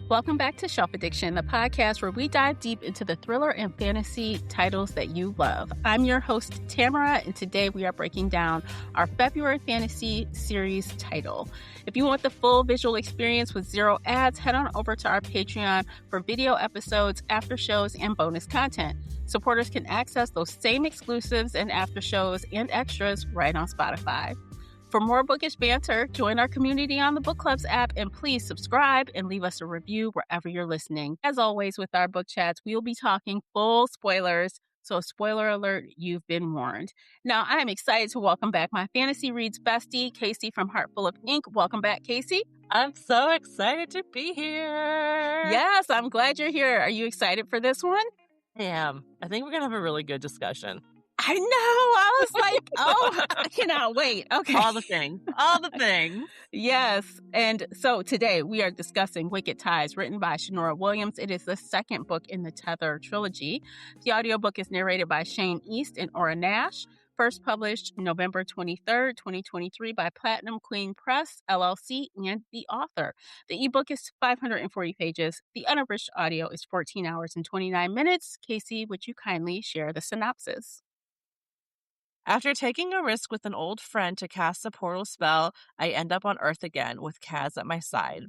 Welcome back to Shelf Addiction, the podcast where we dive deep into the thriller and fantasy titles that you love. I'm your host, Tamara, and today we are breaking down our February fantasy series title. If you want the full visual experience with zero ads, head on over to our Patreon for video episodes, after shows, and bonus content. Supporters can access those same exclusives and after shows and extras right on Spotify. For more bookish banter, join our community on the Book Clubs app, and please subscribe and leave us a review wherever you're listening. As always, with our book chats, we will be talking full spoilers, so spoiler alert, you've been warned. Now, I am excited to welcome back my Fantasy Reads bestie, Casey from Heartful of Ink. Welcome back, Casey. I'm so excited to be here. Yes, I'm glad you're here. Are you excited for this one? I am. I think we're going to have a really good discussion. I know. I was like, oh, I cannot wait. Okay. All the things. All the things. Yes. And so today we are discussing Wicked Ties, written by Shannora Williams. It is the second book in the Tether trilogy. The audiobook is narrated by Shane East and Ora Nash. First published November 23rd, 2023 by Platinum Queen Press, LLC, and the author. The ebook is 540 pages. The unabridged audio is 14 hours and 29 minutes. Casey, would you kindly share the synopsis? After taking a risk with an old friend to cast a portal spell, I end up on Earth again with Kaz at my side.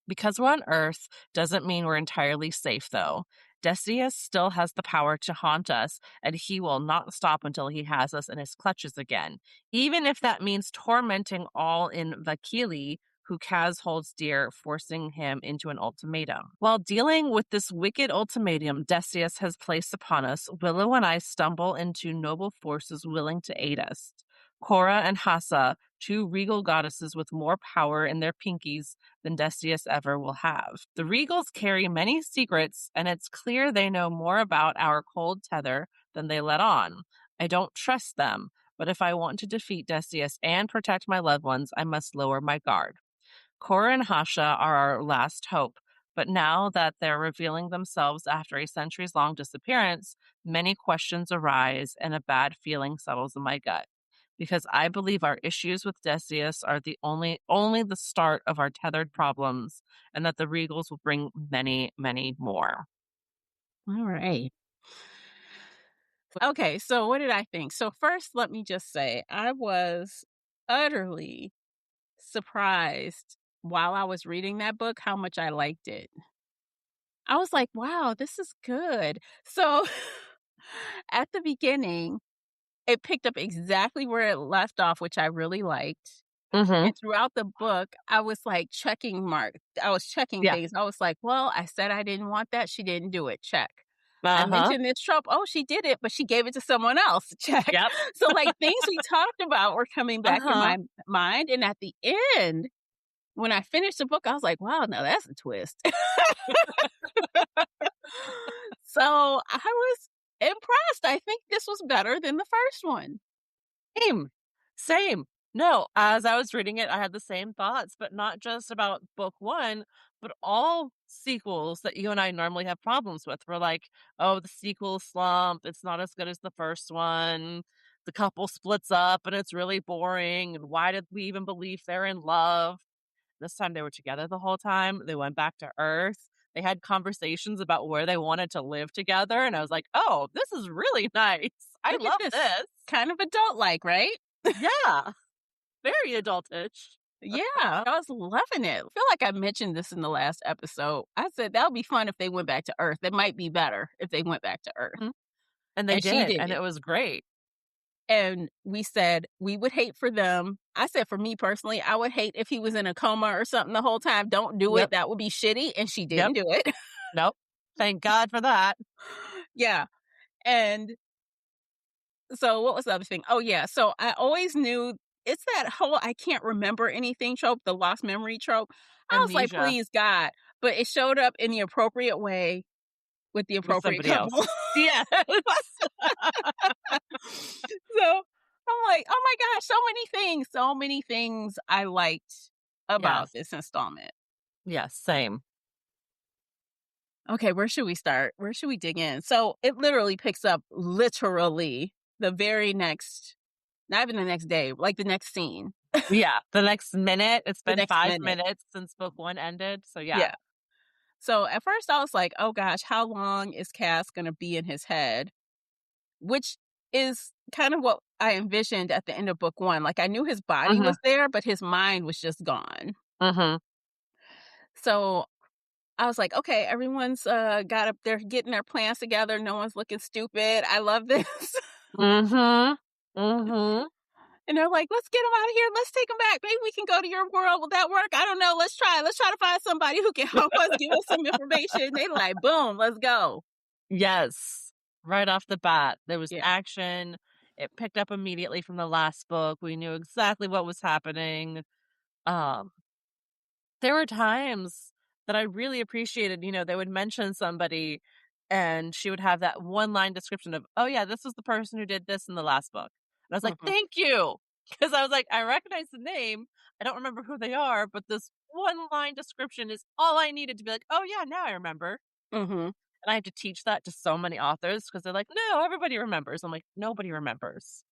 Because we're on Earth doesn't mean we're entirely safe, though. Decius still has the power to haunt us, and he will not stop until he has us in his clutches again, even if that means tormenting all in Vakili, who Kaz holds dear, forcing him into an ultimatum. While dealing with this wicked ultimatum Decius has placed upon us, Willow and I stumble into noble forces willing to aid us. Cora and Hassa, two regal goddesses with more power in their pinkies than Decius ever will have. The regals carry many secrets, and it's clear they know more about our cold tether than they let on. I don't trust them, but if I want to defeat Decius and protect my loved ones, I must lower my guard. Cora and Hasha are our last hope, but now that they're revealing themselves after a centuries-long disappearance, many questions arise and a bad feeling settles in my gut. Because I believe our issues with Decius are the only the start of our tethered problems, and that the Regals will bring many, many more. All right. Okay, so what did I think? So first, let me just say, I was utterly surprised while I was reading that book how much I liked it. I was like, wow, this is good. So at the beginning, it picked up exactly where it left off, which I really liked. Mm-hmm. And throughout the book, I was like checking things. I was like, well, I said I didn't want that. She didn't do it. Check. I mentioned this trope. Oh, she did it, but she gave it to someone else. Check. Yep. So like things we talked about were coming back in my mind. And at the end, when I finished the book, I was like, wow, now that's a twist. So I was impressed. I think this was better than the first one. Same. No, as I was reading it, I had the same thoughts, but not just about book one, but all sequels that you and I normally have problems with. We're like, oh, the sequel slump, it's not as good as the first one. The couple splits up and it's really boring. And why did we even believe they're in love? This time they were together the whole time. They went back to Earth. They had conversations about where they wanted to live together. And I was like, oh, this is really nice. I love this. Kind of adult-like, right? Yeah. Very adultish. Yeah, I was loving it. I feel like I mentioned this in the last episode. I said that would be fun if they went back to Earth. It might be better if they went back to Earth. Mm-hmm. And they did, and it was great. And we said we would hate for them. I said for me personally, I would hate if he was in a coma or something the whole time. Don't do it. That would be shitty. And she didn't do it. Nope. Thank God for that. Yeah. And so what was the other thing? Oh, yeah. So I always knew it's that whole I can't remember anything trope, the lost memory trope. I was like, please, God. But it showed up in the appropriate way with the appropriate couple. Yeah. So I'm like, oh my gosh, so many things I liked about this installment. Yeah, same. Okay, where should we start? Where should we dig in? So it literally picks up the very next, not even the next day, like the next scene. Yeah, the next minute. It's been 5 minutes since book one ended. So yeah. So at first I was like, oh gosh, how long is Cass going to be in his head? Which is kind of what I envisioned at the end of book 1. Like I knew his body Mhm. was there, but his mind was just gone. Mhm. So I was like, okay, everyone's got up there getting their plans together. No one's looking stupid. I love this. Mhm. Mhm. And they're like, let's get him out of here. Let's take him back. Maybe we can go to your world. Will that work? I don't know. Let's try. Let's try to find somebody who can help us, give us some information. They like, boom, let's go. Yes. Right off the bat, there was Yeah. action. It picked up immediately from the last book. We knew exactly what was happening. Um, there were times that I really appreciated, they would mention somebody and she would have that one line description of, "Oh yeah, this was the person who did this in the last book." And I was like, Hmm. "Thank you." Because I was like, I recognize the name. I don't remember who they are, but this one line description is all I needed to be like, "Oh yeah, now I remember." Hmm. And I have to teach that to so many authors because they're like, "No, everybody remembers." I'm like, "Nobody remembers."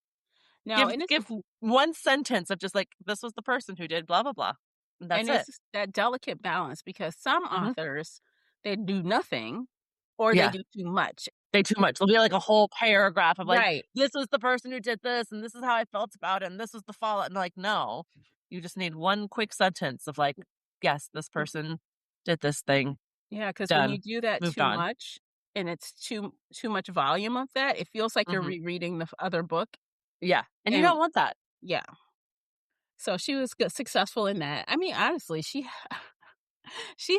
No, Give give one sentence of just like, "This was the person who did blah blah blah." And that's and it. it's that delicate balance because some Mhm. authors, they do nothing or they Yeah. do too much. They too much. There'll be like a whole paragraph of like, Right. "This was the person who did this, and this is how I felt about it, and this was the fallout." And like, no, you just need one quick sentence of like, "Yes, this person did this thing. Yeah, because when you Done. do that Moved too on." much and it's too much volume of that, it feels like you're Mhm. rereading the other book. Yeah, and you And don't want that. yeah, so she was good, successful in that. I mean, honestly, she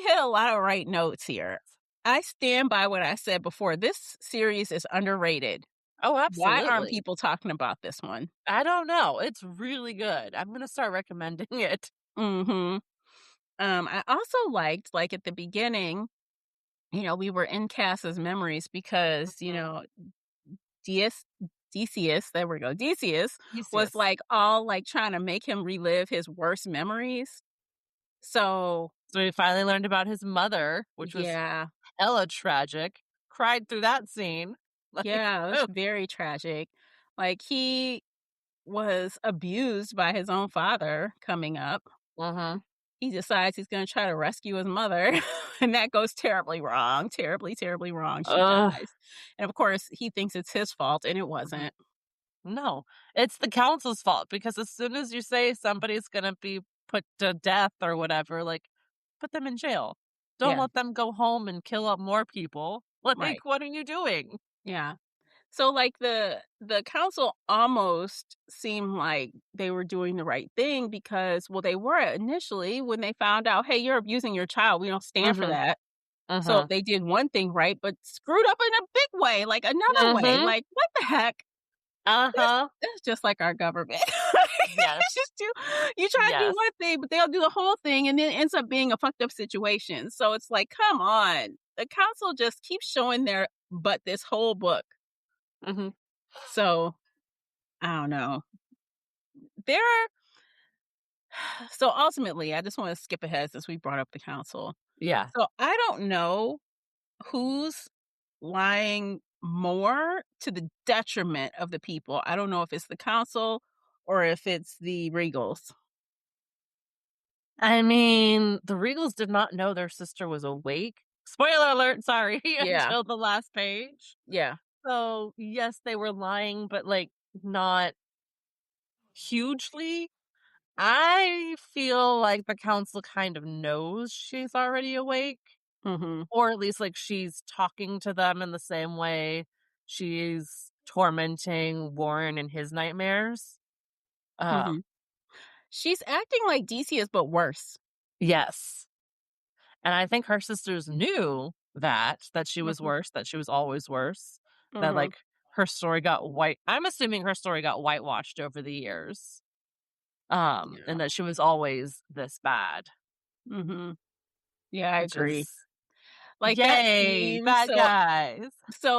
hit a lot of right notes here. I stand by what I said before. This series is underrated. Oh, Why aren't absolutely. people talking about this one? I don't know. It's really good. I'm gonna start recommending it. Mhm. I also liked, like, at the beginning, we were in Cass's memories because, Mhm. Deus Decius, there we go, Decius was, Theseus. like, all, like, trying to make him relive his worst memories. So, So we finally learned about his mother, which was yeah. hella tragic. Cried through that scene. Like, Yeah, it was oh. very tragic. Like, he was abused by his own father coming up. Mhm. He decides he's gonna try to rescue his mother, and that goes terribly wrong, terribly, terribly wrong. She Ugh. dies. And, of course, he thinks it's his fault, and it Mhm. wasn't. No, it's the council's fault because as soon as you say somebody's gonna be put to death or whatever, like, put them in jail. Don't Yeah, let them go home and kill up more people. Like, right. what are you doing? Yeah. So, like, the council almost seemed like they were doing the right thing because well, they were initially when they found out, "Hey, you're abusing your child. We don't stand for Mhm. that." So, Mhm. they did one thing right, but screwed up in a big way, like, another way. Mhm. Like, what the heck? This Uh-huh. it's just like our government. Yes. It's just do you try to do Yes. one thing, but they'll do the whole thing, and then it ends up being a fucked up situation. So, it's like, come on. The council just keeps showing their butt this whole book. Mhm. So, I don't know. There are so ultimately, I just wanna skip ahead since we brought up the council. Yeah. So, I don't know who's lying more to the detriment of the people. I don't know if it's the council or if it's the Regals. I mean, the Regals did not know their sister was awake. Spoiler alert, sorry, Yeah, until the last page. yeah. So, yes, they were lying, but, like, not hugely. I feel like the council kind of knows she's already awake, Mhm, or at least, like, she's talking to them in the same way she's tormenting Warren in his nightmares. Um, mhm. She's acting like Decius, but worse. yes, and I think her sisters knew that she was Mhm, worse, that she was always worse, that, mhm. like, her story got I'm assuming her story got whitewashed over the years, Yeah. and that she was always this bad, Mhm. Yeah, I which agree. is Like, that yay, scene, bad so guys.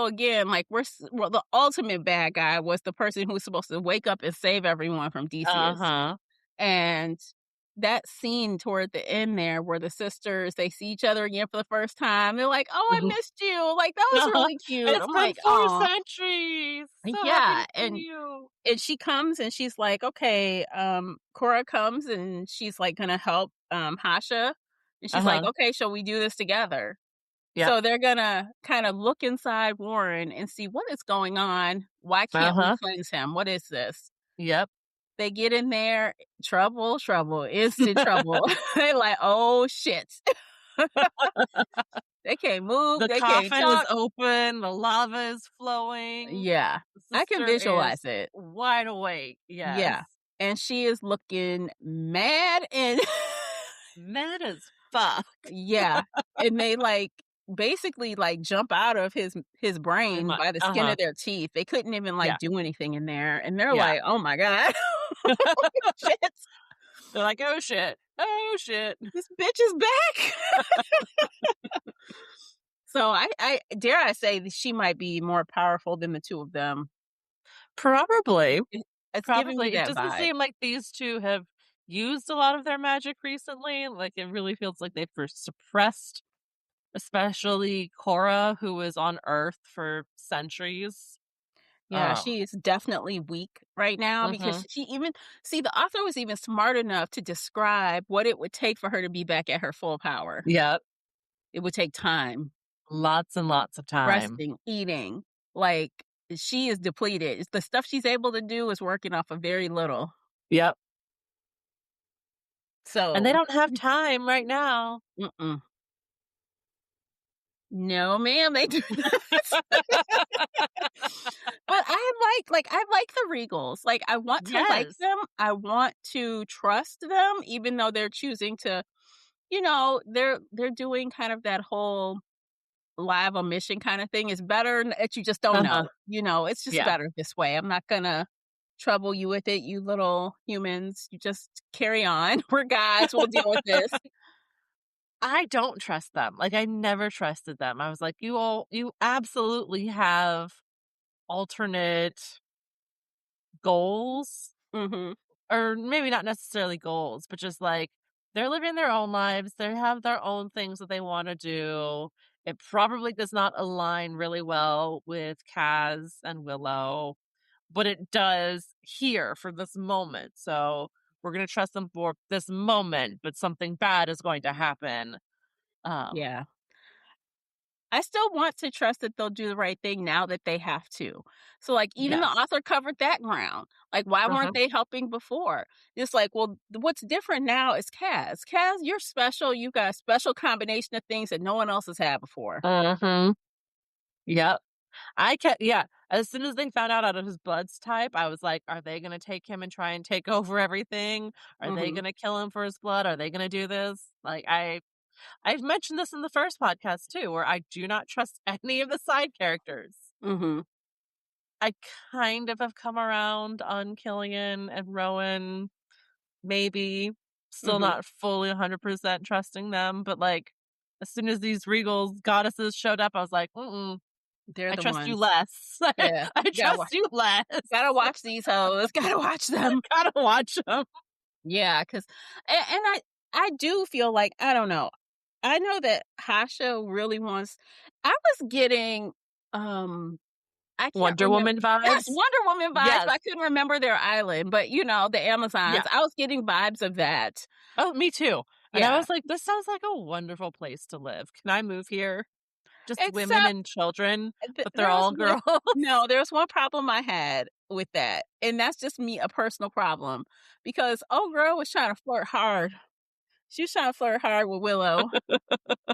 again, like, well, the ultimate bad guy was the person who was supposed to wake up and save everyone from Decius. Uh-huh. And that scene toward the end there where the sisters, they see each other again for the first time, they're like, "Oh, I Mhm. missed you." Like, that was Uh-huh. really cute. It's I'm been like, 4 "Oh." centuries. So happy to Yeah, see you. and she comes and she's like, "Okay," Cora comes and she's, like, gonna help, Hasha, And she's like, Uh-huh. "Okay, shall we do this together?" Yep. So they're gonna kind of look inside Warren and see what is going on. Why can't we Uh-huh. cleanse him? What is this? Yep. They get in there, trouble, trouble, instant trouble. They like, "Oh, shit." They can't move, The they can't coffin is talk. open, the lava is flowing. Yeah, The I can sister is visualize it. wide awake. Yeah, Yes. and she is looking mad and Mad as fuck. yeah, and they, like, basically, like, jump out of his Pretty brain much. by the skin Uh-huh. of their teeth. They couldn't even, like, Yeah. do anything in there, and they're Yeah. like, "Oh my god. Shit, They're like, "Oh, shit. Oh, shit." this bitch is back." So I dare I say that she might be more powerful than the 2 of them. Probably. It's giving me Probably. It that doesn't vibe. seem like these 2 have used a lot of their magic recently. Like, it really feels like they've suppressed, especially Cora, who was on Earth for centuries. Yeah, Um she is definitely weak right now because Mhm. she even see, the author was even smart enough to describe what it would take for her to be back at her full power. Yep. It would take time, Lots and lots of time. resting, eating, like, she is depleted. The stuff she's able to do is working off of very little. Yep. And they So don't have time right now. mm-mm. No, ma'am, they do not. But I like the Regals. Like, I want to like Yes. them. I want to trust them even though they're choosing to, they're doing kind of that whole live omission kinda thing. It's better that you just don't Uh-huh. know, it's just Yeah. better this way. I'm not gonna trouble you with it, you little humans. You just carry on. We're gods, we'll deal with this. I don't trust them. Like, I never trusted them. I was like, you absolutely have alternate goals, Mhm. or maybe not necessarily goals, but just like they're living their own lives. They have their own things that they want to do. It probably does not align really well with Kaz and Willow, but it does here for this moment. So we're going to trust them for this moment, but something bad is going to happen. Um, Yeah. I still want to trust that they'll do the right thing now that they have to. So, like, even the yes. author covered that ground. Like, why Uh-huh. weren't they helping before? It's like, well, what's different now is Kaz. Kaz, you're special. You got a special combination of things that no one else has had before. Uh-huh. Yep. Yeah. As soon as they found out of his blood's type, I was like, are they gonna take him and try and take over everything? Are they Mhm. gonna kill him for his blood? Are they gonna do this? Like, I've mentioned this in the first podcast too, where I do not trust any of the side characters. Mhm. I kind of have come around on Killian and Rowan, maybe. Still Mhm. not fully 100% trusting them, but, like, as soon as these Regals goddesses showed up, I was like, "Mm-mm, They're I the trust you ones. less. Yeah. I Gotta wa trust you less. gotta watch these hoes. Gotta watch them. Gotta watch them." Yeah, 'cause and I do feel like I don't know. I know that Hasha really wants I was getting, I can't Wonder remember. Woman Yes, vibes? Wonder Woman vibes, but Yes. I couldn't remember their island, but, the Amazons, Yeah. I was getting vibes of that. Oh, me too. And I Yeah. was like, "This sounds like a wonderful place to live. Can I move here?" Just women Except and children, but they're there was all one girls. no, there was one problem I had with that, and that's just me, a personal problem, because old girl was trying to flirt hard. She was trying to flirt hard with Willow.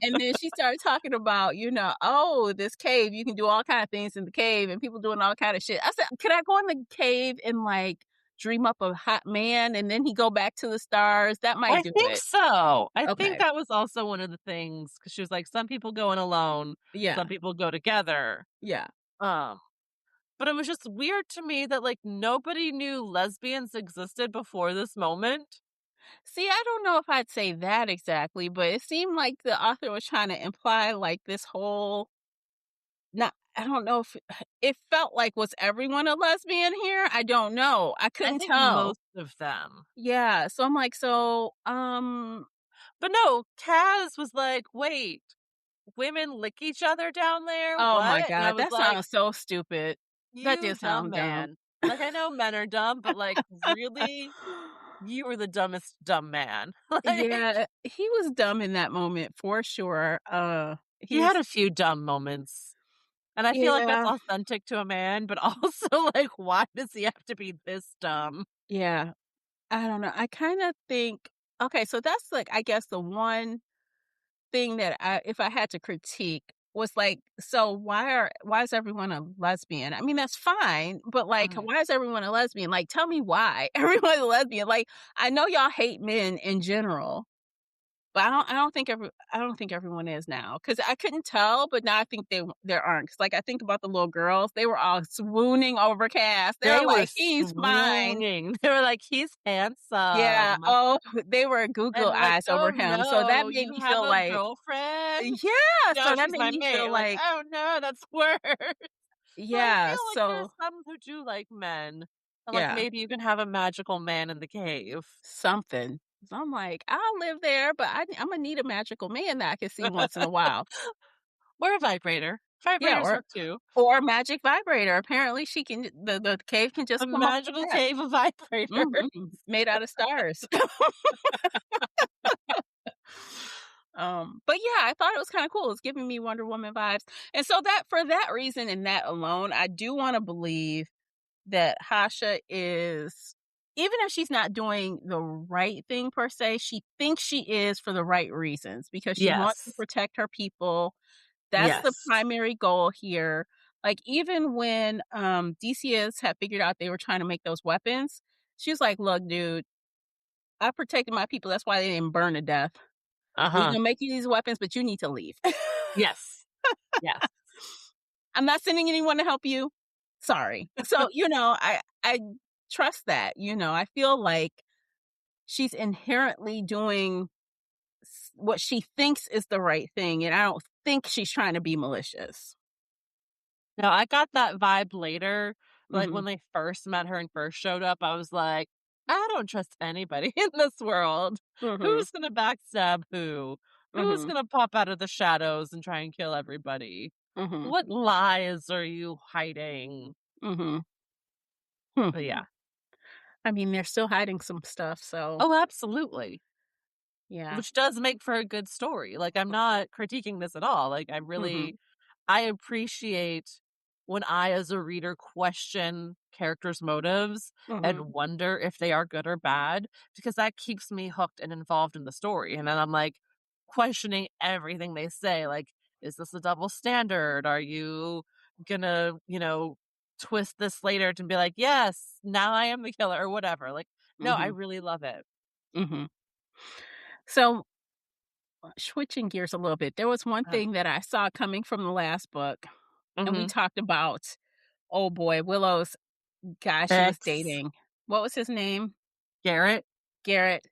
And then she started talking about, "Oh, this cave, you can do all kind of things in the cave and people doing all kind of shit." I said, "Can I go in the cave and, like, dream up a hot man and then he go back to the stars? That might I do think it." so. I think Okay. that was also one of the things because she was like, "Some people go in alone, some Yeah. people go together." Yeah. Um, but it was just weird to me that, like, nobody knew lesbians existed before this moment. See, I don't know if I'd say that exactly, but it seemed like the author was trying to imply, like, this whole not I don't know if it felt like, was everyone a lesbian here? I don't know. I I couldn't think tell. most of them. Yeah, so I'm like, But no, Kaz was like, "Wait, women lick each other down there? oh my What?" And I god, was that like, sounds so stupid. That "You did dumb sound dumb. man." Like, I know men are dumb, but, like, really? you were the dumbest dumb man. Like, Yeah, he was dumb in that moment for sure. he had He's a few dumb moments. And I feel like that's yeah, authentic to a man, but also, like, why does he have to be this dumb? yeah. I don't know. I kind of think okay, so that's like I guess the one thing that if I had to critique was like, so why is everyone a lesbian? I mean, that's fine, but like, Mhm. why is everyone a lesbian? Like, tell me why everyone's a lesbian. Like, I know y'all hate men in general, but I don't think everyone is now because I couldn't tell, but now I think there aren't. 'Cause, like I think about the little girls, they were all swooning over Cass. They were They were like, he's fine. swooning. They were like, "He's Yeah. handsome." Oh, they were Google And like, eyes over "Oh, him. So that no, made you me have feel a like girlfriend?" yeah, "No, so that she's made my me feel mate." Like, like "Oh, no, that's worse." But I yeah, feel like there's so some who do like men. And, like, yeah, maybe you can have a magical man in the cave. something. So I'm like, I'll live there, but I'm gonna need a magical man that I can see once in a while. Or a vibrator. Yeah, Vibrators work too. or a magic vibrator. Apparently, she can. The cave can A just come up with magical that. cave of vibrators. Made out of stars. But yeah, I thought it was kind of cool. It's giving me Wonder Woman vibes, and so that for that reason and that alone, I do want to believe that Hasha is, even if she's not doing the right thing per se, she thinks she is for the right reasons because she wants to Yes. protect her people. That's the Yes. primary goal here. Like even when DCS had figured out they were trying to make those weapons, she was like, "Look, dude, I protected my people. That's why they didn't burn to death. We're Uh-huh. gonna make you these weapons, but you need to leave. Yes. Yes. I'm not sending anyone to help you. Sorry." So, I trust that, I feel like she's inherently doing what she thinks is the right thing, and I don't think she's trying to be malicious. No, I got that vibe later. Like, Mhm. when they first met her and first showed up, I was like, "I don't trust anybody in this world. Mhm. Who's gonna backstab who? Who's Mhm. gonna pop out of the shadows and try and kill everybody? Mhm. What lies are you hiding?" Mhm. Hmm. But yeah. I mean, they're still hiding some stuff, so Oh, absolutely. yeah. Which does make for a good story. Like, I'm not critiquing this at all. Like, Mhm. I appreciate when I, as a reader, question characters' motives Mhm. and wonder if they are good or bad, because that keeps me hooked and involved in the story. And then I'm like questioning everything they say. Like, is this a double standard? Are you gonna, twist this later to be like, yes, now I am the killer or whatever? Like, no, I Mhm. really love it. Mhm. So, switching gears a little bit, there was one Uh, thing that I saw coming from the last book, and we mm-hmm. talked about, oh boy, Willow's guy she was X, dating. What was his name? Garrett. Garrett.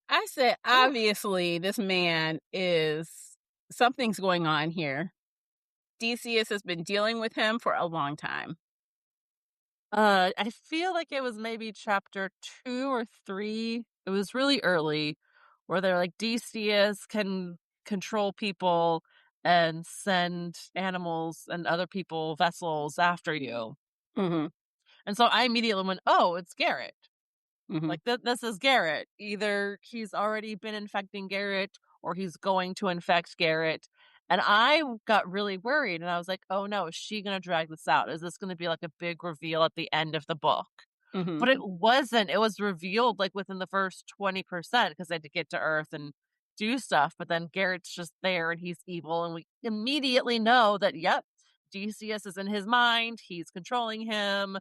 I said, Oof. obviously, this man is something's going on here. DCS has been dealing with him for a long time. I feel like it was maybe chapter 2 or 3. It was really early where they're like, DCS can control people and send animals and other people vessels after you. Mhm. And so I immediately went, "Oh, it's Garrett." Mhm. Like, this is Garrett. Either he's already been infecting Garrett or he's going to infect Garrett. And I got really worried and I was like, "Oh no, is she going to drag this out? Is this going to be like a big reveal at the end of the book?" Mhm. But it wasn't. It was revealed like within the first 20% because they had to get to Earth and do stuff. But then Garrett's just there and he's evil. And we immediately know that, yep, DCS is in his mind. He's controlling him.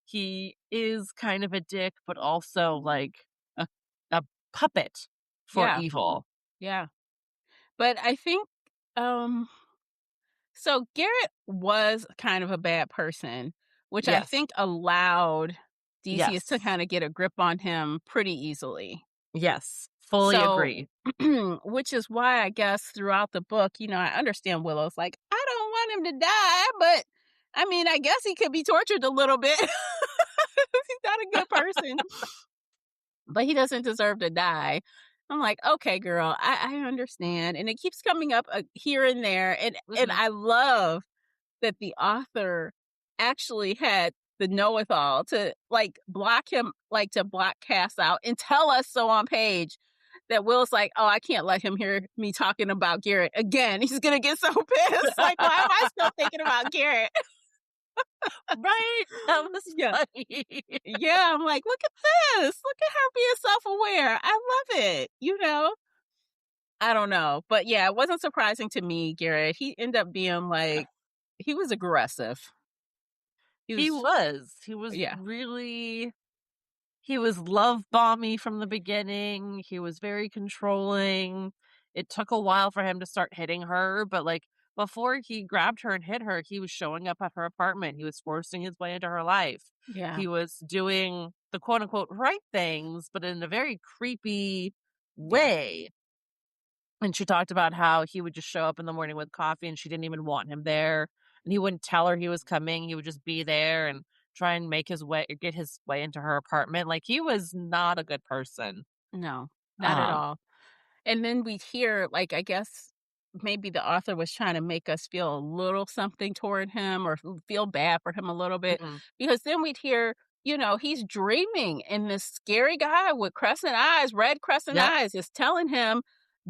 He is kind of a dick, but also like a, a puppet for Yeah. evil. Yeah. But I think um so Garrett was kind of a bad person, which I Yes. think allowed DCS to Yes. kind of get a grip on him pretty easily. Yes. Fully So, agree. which is why I guess throughout the book, I understand Willow's like, I don't want him to die, but I mean, I guess he could be tortured a little bit. He's not a good person, but he doesn't deserve to die. I'm like, okay, girl, I understand. And it keeps coming up here and there. And Hmm. I love that the author actually had the know-it-all, to like block him, like to block Cass out and tell us so on page that Will's like, oh, I can't let him hear me talking about Garrett again. He's gonna get so pissed. Like, why am I still thinking about Garrett? Right? That was Yeah. funny. Yeah, I'm like, look at this. Look at her being self-aware. I love it. You know? I don't know. But yeah, it wasn't surprising to me, Garrett. He ended up being like, he was aggressive. He was Yeah. really, he was love bomby from the beginning. He was very controlling. It took a while for him to start hitting her, but like before he grabbed her and hit her, he was showing up at her apartment. He was forcing his way into her life. Yeah. He was doing the quote unquote right things, but in a very creepy way. And she talked about how he would just show up in the morning with coffee and she didn't even want him there. And he wouldn't tell her he was coming. He would just be there and try and get his way into her apartment. Like, he was not a good person. No, not at Um, all. And then we'd hear, like, I guess maybe the author was trying to make us feel a little something toward him or feel bad for him a little bit. mm-mm. Because then we'd hear, you know, he's dreaming and this scary guy with crescent eyes, red crescent Yep. eyes, is telling him,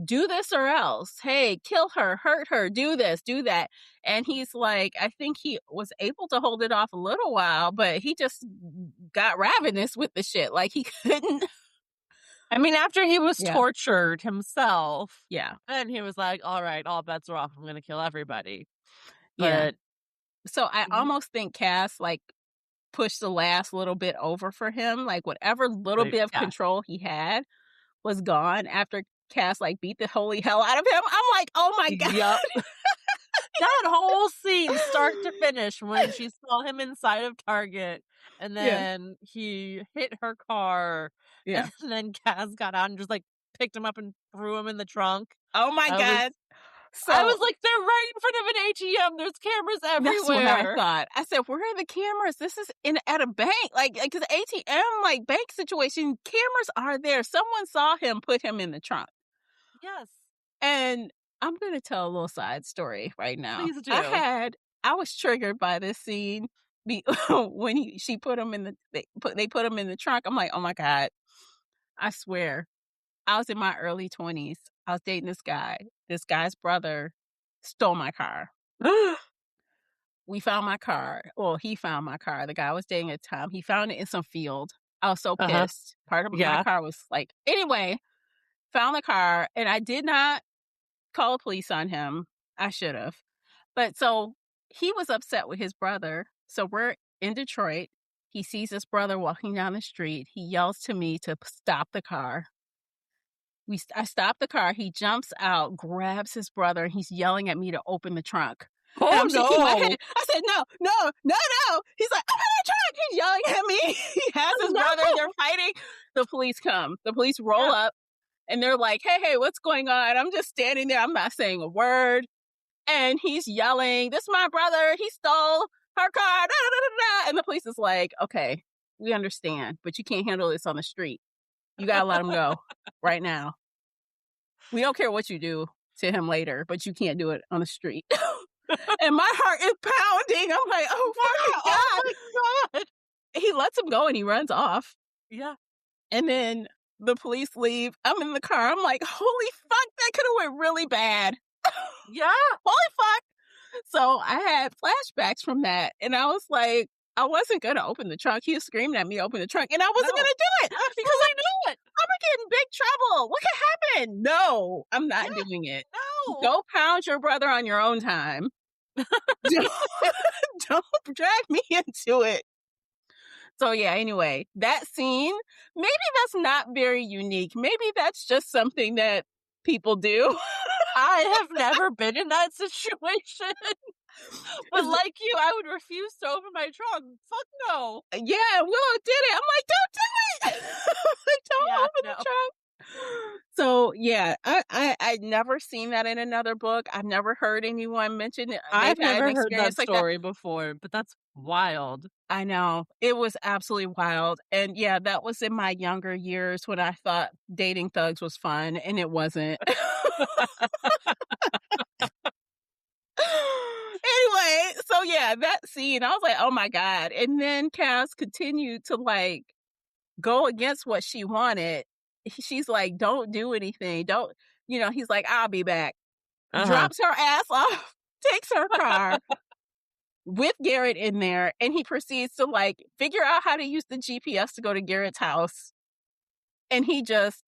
do this or else. Hey, kill her, hurt her, do this, do that. And he's like, I think he was able to hold it off a little while, but he just got ravenous with the shit. Like, he couldn't. I mean, after he was Yeah. tortured himself, Yeah. and he was like, all right, all bets are off. I'm going to kill everybody. Yeah. But So I he- almost think Cass, like, pushed the last little bit over for him. Like, whatever little bit of yeah. control he had was gone after Cass, like, beat the holy hell out of him. I'm like, oh my God. Yep. That whole scene, start to finish, when she saw him inside of Target and Yeah. then he hit her car Yeah. and then Kaz got out and just like picked him up and threw him in the trunk. Oh my I God. I was like, they're right in front of an ATM. There's cameras That's what I everywhere. thought. I said, where are the cameras? This is at a bank. Like, because ATM, like, bank situation, cameras are there. Someone saw him put him in the trunk. Yes. And I'm going to tell a little side story right now. Please do. I was triggered by this scene when she put him in they put him in the trunk. I'm like, oh my God, I swear. I was in my early 20s. I was dating this guy. This guy's brother stole my car. We found my car. Well, he found my car. The guy I was dating at the time, he found it in some field. I was so pissed. Part of my car was like, anyway, found the car, and I did not call the police on him. I should have. But so he was upset with his brother. So we're in Detroit. He sees his brother walking down the street. He yells to me to stop the car. I stop the car. He jumps out, grabs his brother, and he's yelling at me to open the trunk. Oh, and I'm no. shaking my head. I said, no. He's like, open the trunk. He's yelling at me. He has his brother. They're fighting. The police come. The police roll up, and they're like, hey, what's going on? I'm just standing there. I'm not saying a word. And he's yelling, this is my brother. He stole her car. Da, da, da, da. And the police is like, okay, we understand, but you can't handle this on the street. You got to let him go right now. We don't care what you do to him later, but you can't do it on the street. And my heart is pounding. I'm like, oh, fucking God. Oh my God. He lets him go and he runs off. Yeah. And then the police leave. I'm in the car. I'm like, holy fuck, that could have went really bad. Yeah. Holy fuck. So I had flashbacks from that. And I was like, I wasn't going to open the trunk. He was screaming at me to open the trunk. And I wasn't going to do it. Because I knew it. I'm going to get in big trouble. What could happen? No, I'm not doing it. No. Go pound your brother on your own time. Don't drag me into it. So yeah, anyway, that scene, maybe that's not very unique. Maybe that's just something that people do. I have never been in that situation. But like you, I would refuse to open my trunk. Fuck no. Yeah, Willow did it. I'm like, don't do it. Like, don't open the trunk. So yeah, I'd never seen that in another book. I've never heard anyone mention it. I've never heard that like story before, but that's wild. I know. It was absolutely wild. And yeah, that was in my younger years when I thought dating thugs was fun, and it wasn't. Anyway, so yeah, that scene, I was like, "Oh my god." And then Cass continued to, like, go against what she wanted. She's like, "Don't do anything. Don't," he's like, "I'll be back." Uh-huh. Drops her ass off, takes her car with Garrett in there, and he proceeds to, like, figure out how to use the GPS to go to Garrett's house, and he just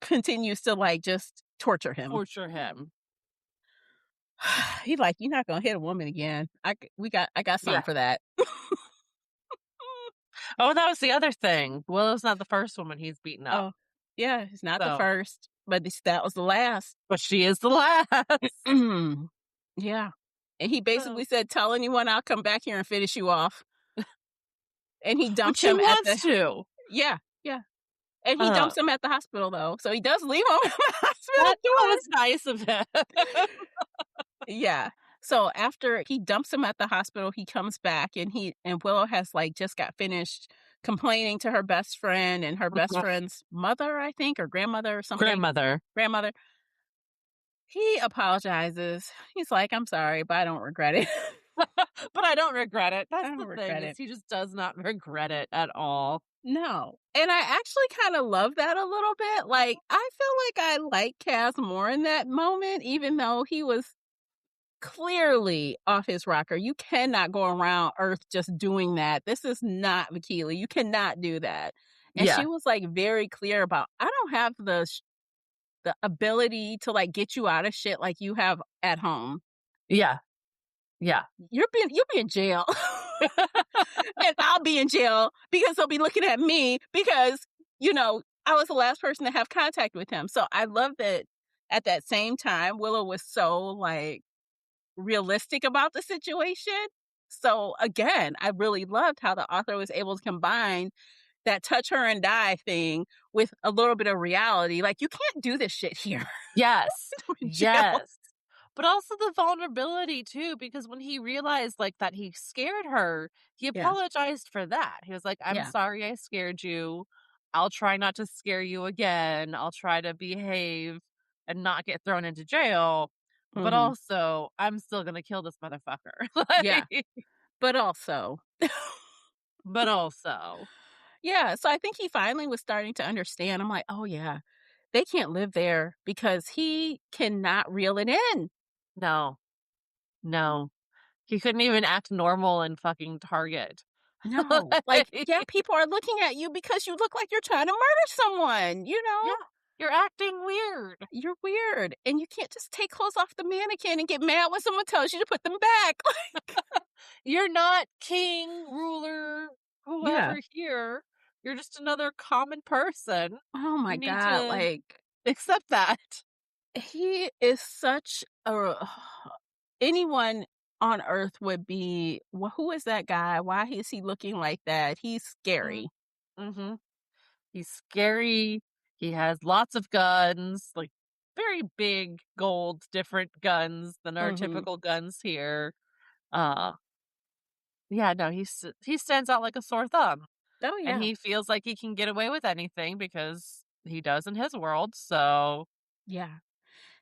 continues to, like, just torture him. Torture him. He's like, "You're not gonna hit a woman again. I got Yeah. something for that." Oh, that was the other thing. Willow's not the first woman he's beaten up. Oh, yeah, it's not the So, first, but that was the last. but she is the last. Yeah, and he So, basically said, "Tell anyone I'll come back here and finish you off." And he but dumps she him at wants the to. yeah, yeah, and he Uh, dumps him at the hospital, though, so he does leave him at the hospital that door. was nice of him. Yeah. So after he dumps him at the hospital, he comes back and Willow has, like, just got finished complaining to her best friend and her best friend's mother, I think, or grandmother or something. Grandmother. Grandmother. He apologizes. He's like, "I'm sorry, but I don't regret it." But I don't regret it. I That's don't the thing, regret is it. he just does not regret it at all. No. And I actually kind of love that a little bit. Like, I feel like I like Cass more in that moment, even though he was clearly off his rocker. You cannot go around Earth just doing that. This is not Vakili. You cannot do that. And Yeah. she was, like, very clear about, I don't have the ability to, like, get you out of shit like you have at home. Yeah. Yeah. You'll be in jail. And I'll be in jail because they'll be looking at me because, I was the last person to have contact with him. So I love that at that same time, Willow was so, like, realistic about the situation. So again, I really loved how the author was able to combine that touch her and die thing with a little bit of reality. Like, you can't do this shit here. Yes. In jail. Yes. But also the vulnerability too, because when he realized, like, that he scared her, he Yeah. apologized for that. He was like, "I'm Yeah. sorry I scared you. I'll try not to scare you again. I'll try to behave and not get thrown into jail. But Hmm. also, I'm still gonna kill this motherfucker." Yeah. Like, But also, but also, yeah. So I think he finally was starting to understand. I'm like, oh, yeah, they can't live there because he cannot reel it in. no, no. He couldn't even act normal in fucking Target. No. Like, yeah, people are looking at you because you look like you're trying to murder someone, Yeah, you're acting weird. You're weird. And you can't just take clothes off the mannequin and get mad when someone tells you to put them back. You're not king, ruler, Yeah. whoever here. You're just another common person. Oh You my need God. to Like, accept that. he is such a. Anyone on earth would be, well, who is that guy? Why is he looking like that? He's Mhm. scary. Mhm. He's scary. He has lots of guns, like very big, gold, different guns than our Hmm. typical guns here. Uh, yeah, no, he stands out like a sore thumb, Oh, and yeah. he feels like he can get away with anything because he does in his world. So, Yeah.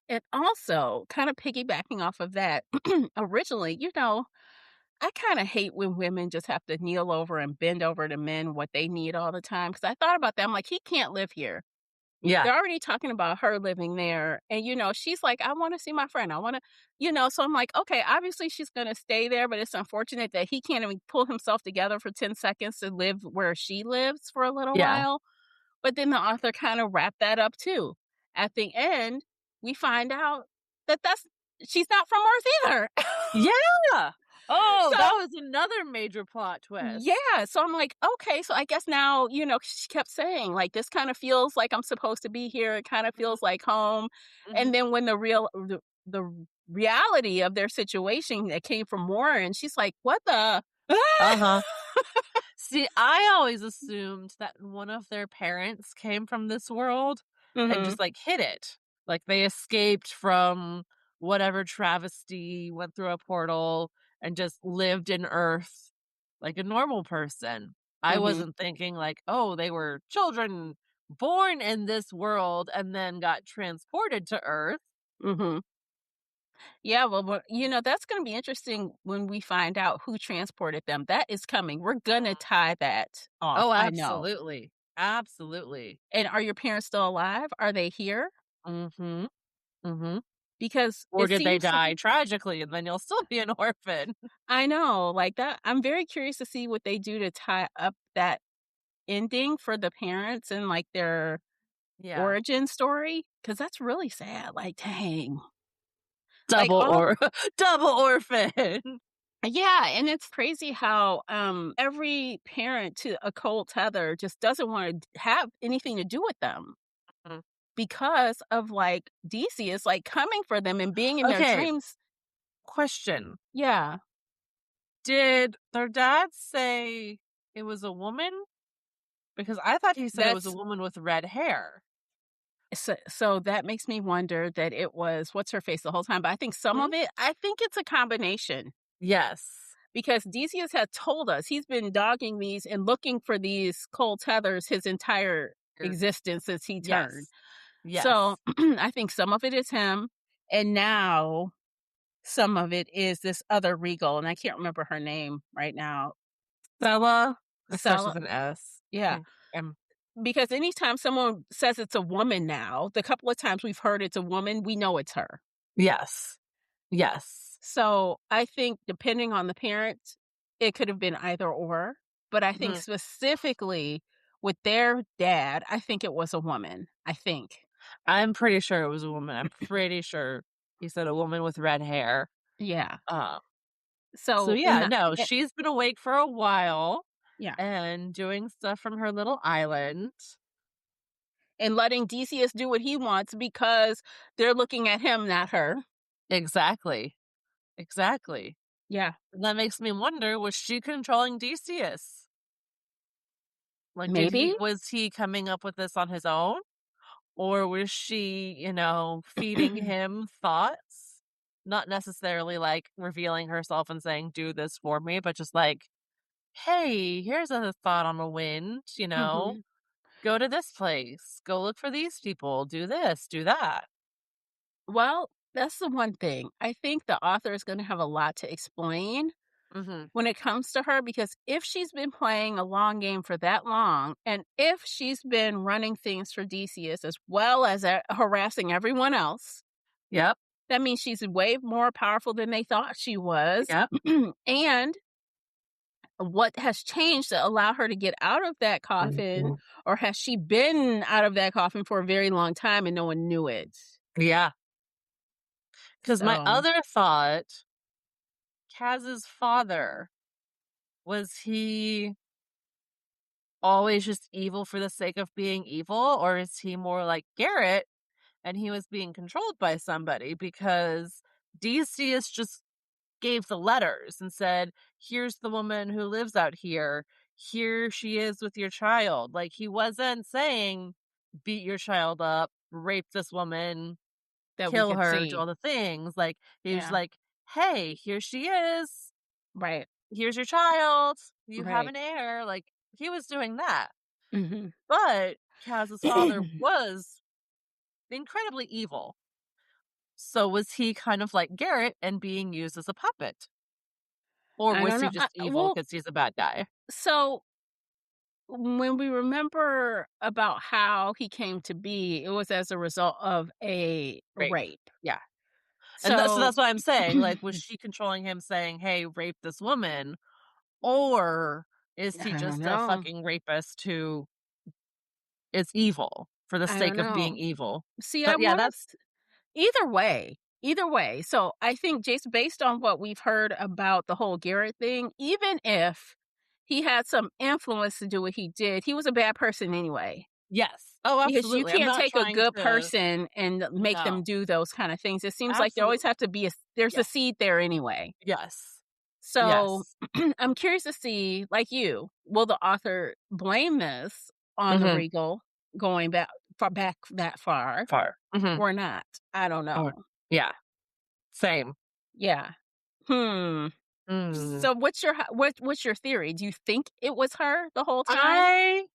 And also, kind of piggybacking off of that, originally, I kind of hate when women just have to kneel over and bend over to men what they need all the time. Because I thought about that. I'm like, he can't live here. yeah, They're already talking about her living there. And, she's like, I want to see my friend. I want to, so I'm like, okay, obviously she's going to stay there. But it's unfortunate that he can't even pull himself together for 10 seconds to live where she lives for a little yeah, while. But then the author kind of wrapped that up too. At the end, we find out that she's not from Earth either. yeah. Oh, So that was another major plot twist. yeah, so I'm like, okay, so I guess now, she kept saying, like, this kind of feels like I'm supposed to be here. It kind of Mhm, feels like home. And mhm. then when the reality of their situation that came from Warren, she's like, what the? Uh-huh. See, I always assumed that one of their parents came from this world and Hmm. just, like, hid it. Like, they escaped from whatever travesty, went through a portal, and just lived in Earth like a normal person. I Hmm. wasn't thinking like, "Oh, they were children born in this world and then got transported to Earth." Hmm. Yeah, well, that's gonna be interesting when we find out who transported them. That is coming. We're gonna tie that off, Oh, I know. absolutely. Absolutely. And are your parents still alive? Are they here? Mhm. Mhm. Because Or it did they seems like die tragically and then you'll still be an orphan? I know, like, that I'm very curious to see what they do to tie up that ending for the parents and, like, their Yeah. origin story, because that's really sad, like, dang. Like, Double all or double orphan. Yeah, and it's crazy how, every parent to a cold tether just doesn't wanna have anything to do with them Mhm. because of, like, Decius, like, coming for them and being in their Okay, dreams. question. Yeah. Did their dad say it was a woman? Because I thought he said it was a That's woman with red hair. so that makes me wonder that it was what's her face the whole time, but Mhm. I think it's a combination Yes. because Decius had told us he's been dogging these and looking for these cold tethers his entire Er existence since he turned. yes. So, Yes. I think some of it is him, and now some of it is this other Regal, and I can't remember her name right now. Stella, it starts Sala with an S. Yeah, Think M because anytime someone says it's a woman now, the couple of times we've heard it's a woman, we know it's her. yes. Yes. So, I think depending on the parent, it could have been either or, but I think Mhm. specifically with their dad, I think it was a woman, I think. I'm pretty sure it was a woman. I'm pretty sure he said a woman with red hair. Yeah. Um, so So, in yeah, the no, she's been awake for a while yeah. and doing stuff from her little island. And letting DCS do what he wants because they're looking at him, not her. Exactly. Exactly. Yeah, And that makes me wonder, was she controlling Decius? Like, maybe. was he coming up with this on his own? Or was she, feeding him thoughts? Not necessarily like revealing herself and saying, do this for me, but just like, hey, here's a. On a wind, Mhm. go to this place, go look for these people, do this, do that. Well, that's the one thing. I think the author is gonna have a lot to explain Hmm. when it comes to her because if she's been playing a long game for that long, and if she's been running things for Decius as well as, harassing everyone else, Yep. that means she's way more powerful than they thought she was. Yep. And what has changed to allow her to get out of that coffin, or has she been out of that coffin for a very long time and no one knew it? Yeah. Because my So, other thought, Kaz's father, was he always just evil for the sake of being evil? Or is he more like Garrett and he was being controlled by somebody? Because Decius just gave the letters and said, here's the woman who lives out here. Here she is with your child. Like, he wasn't saying, beat your child up, rape this woman, that we kill could her, do see. all the things. Like, he was Yeah. like, hey, here she is. Right. Here's your child. You have Right. an heir. Like, he was doing that. Mhm. But Kaz's father was incredibly evil. So was he kind of like Garrett and being used as a puppet? Or I was don't he know. just evil Well, because he's a bad guy? so when we remember about how he came to be, it was as a result of a Rape. rape. Yeah. And so So that's what I'm saying. Like, was she controlling him saying, hey, rape this woman? Or is he I don't just a know. fucking rapist who is evil for the I don't sake of being know. evil? See, I But yeah, want that's us either way. Either way. So I think just based on what we've heard about the whole Garrett thing, even if he had some influence to do what he did, he was a bad person anyway. yes. Oh, Because you absolutely. I'm can't not take a trying good to person and make them no. do those kind of things. It seems like there always Absolutely. have to be there's a Yes. seed there anyway. Yes. So Yes. I'm curious to see, like you, will the author blame this on the Mhm. Regal going back that far Far. Mhm. or not? I don't Or know. yeah. Same. Yeah. Hmm. Mm. So what's your theory? Do you think it was her the whole time? I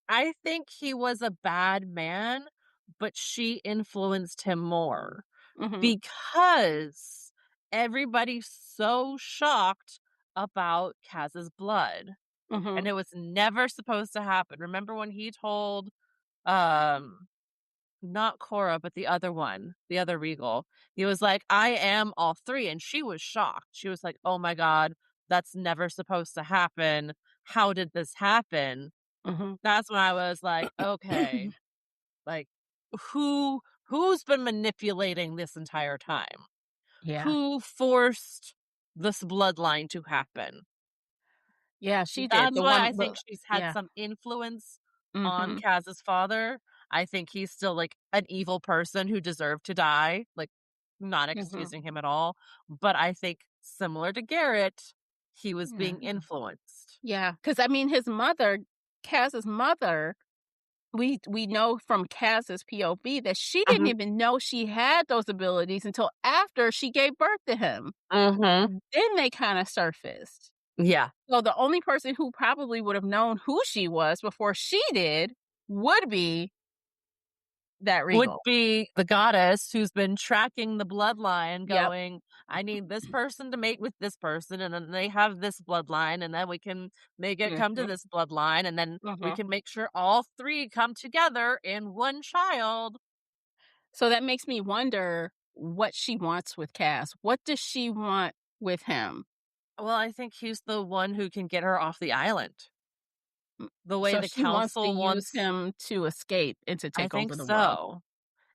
I think he was a bad man, but she influenced him more. Mhm. because everybody's so shocked about Kaz's blood, and Mhm. it was never supposed to happen. Remember when he told, um, not Cora, but the other one, the other Regal, he was like, "I am all 3," and she was shocked. She was like, "Oh my god, that's never supposed to happen. How did this happen?" Mhm. That's when I was like, "Okay, like, who's been manipulating this entire time? Yeah. Who forced this bloodline to happen?" Yeah, she did. That's The why one I think the she's had Yeah. some influence on Mhm. Kaz's father. I think he's still, like, an evil person who deserved to die, like, not Mhm. excusing him at all, but I think similar to Garrett, he was Yeah. being influenced. Yeah, because I mean, his mother, Kaz's mother, we know from Kaz's POV that she didn't Mhm, even know she had those abilities until after she gave birth to him. mhm. Then they kinda surfaced. Yeah. So the only person who probably would have known who she was before she did would be that Would Regal. be the goddess who's been tracking the bloodline Yep. going, "I need this person to mate with this person, and then they have this bloodline, and then we can make it come to Mhm. this bloodline, and then we Mhm. can make sure all 3 come together in one child." So that makes me wonder what she wants with Kaz. What does she want with him? Well, I think he's the one who can get her off the island. Mm, The way so the she wants to council use wants. him to escape and to I take think over the world. so.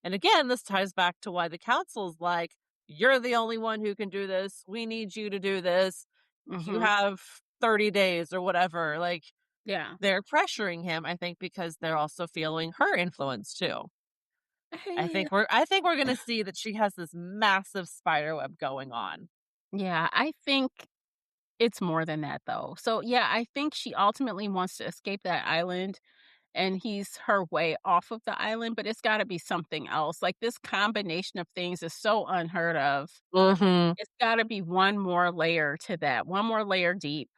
And again, this ties back to why the council's like, "You're the only one who can do this. We need you to do this. You Mhm. have 30 days," or whatever. Like, Yeah. they're pressuring him, I think, because they're also feeling her influence too. Eh, I think we're gonna see that she has this massive spider web going on. yeah, I think it's more than that, though. So, yeah, I think she ultimately wants to escape that island, and he's her way off of the island, but it's gotta be something else. Like, this combination of things is so unheard of. Mhm. It's gotta be one more layer to that, one more layer deep.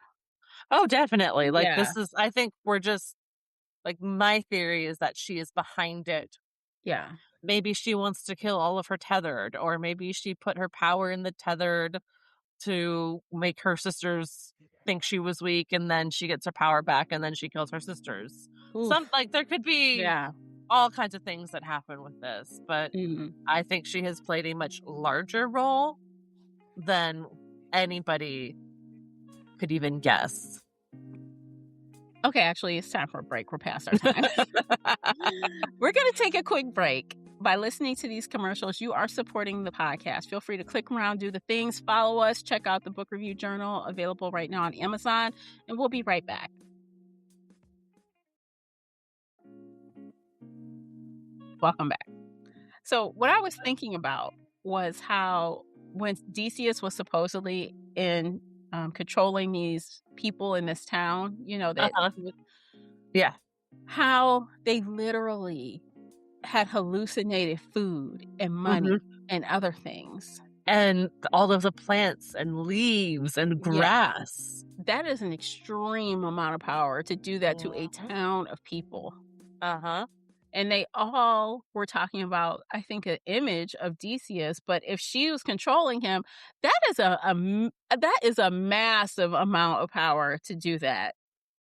Oh, definitely. Like, Yeah, this is I think we're just like, my theory is that she is behind it. yeah. Maybe she wants to kill all of her tethered, or maybe she put her power in the tethered to make her sisters think she was weak, and then she gets her power back, and then she kills her sisters. Some Oof. like, there could be Yeah. all kinds of things that happen with this, but Mhm. I think she has played a much larger role than anybody could even guess. Okay, actually, it's time for a break. We're past our time. We're going to take a quick break. By listening to these commercials, you are supporting the podcast. Feel free to click around, do the things, follow us, check out the book review journal available right now on Amazon, and we'll be right back. Welcome back. So, what I was thinking about was how when Decius was supposedly in controlling these people in this town, that Uh-huh. Yeah. how they literally had hallucinated food and money Mhm. and other things. And all of the plants and leaves and Yeah, grass. that is an extreme amount of power to do that to a Mhm. town of people. Uh-huh. And they all were talking about, I think, an image of Decius. But if she was controlling him, that is a massive amount of power to do that.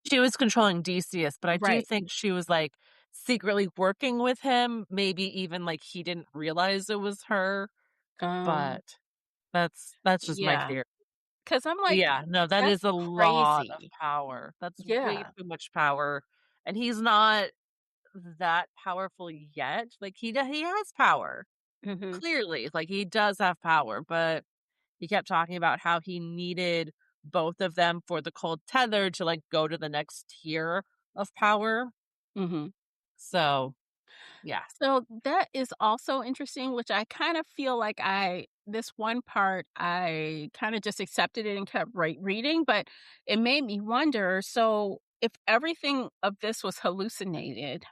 She was controlling Decius, but I do Right. think she was, like, secretly working with him, maybe even, like, he didn't realize it was her, Um. but that's just my Yeah. theory. Because I'm like, Yeah, no, that that's is a lot of crazy. power. That's way Yeah. too much power, and he's not that powerful yet. Like, he has power, Hmm. clearly, like, he does have power, but he kept talking about how he needed both of them for the cold tether to, like, go to the next tier of power. Hmm. So, yeah. So that is also interesting, which I kind of feel like this one part, I kind of just accepted it and kept reading, but it made me wonder. So, if everything of this was hallucinated,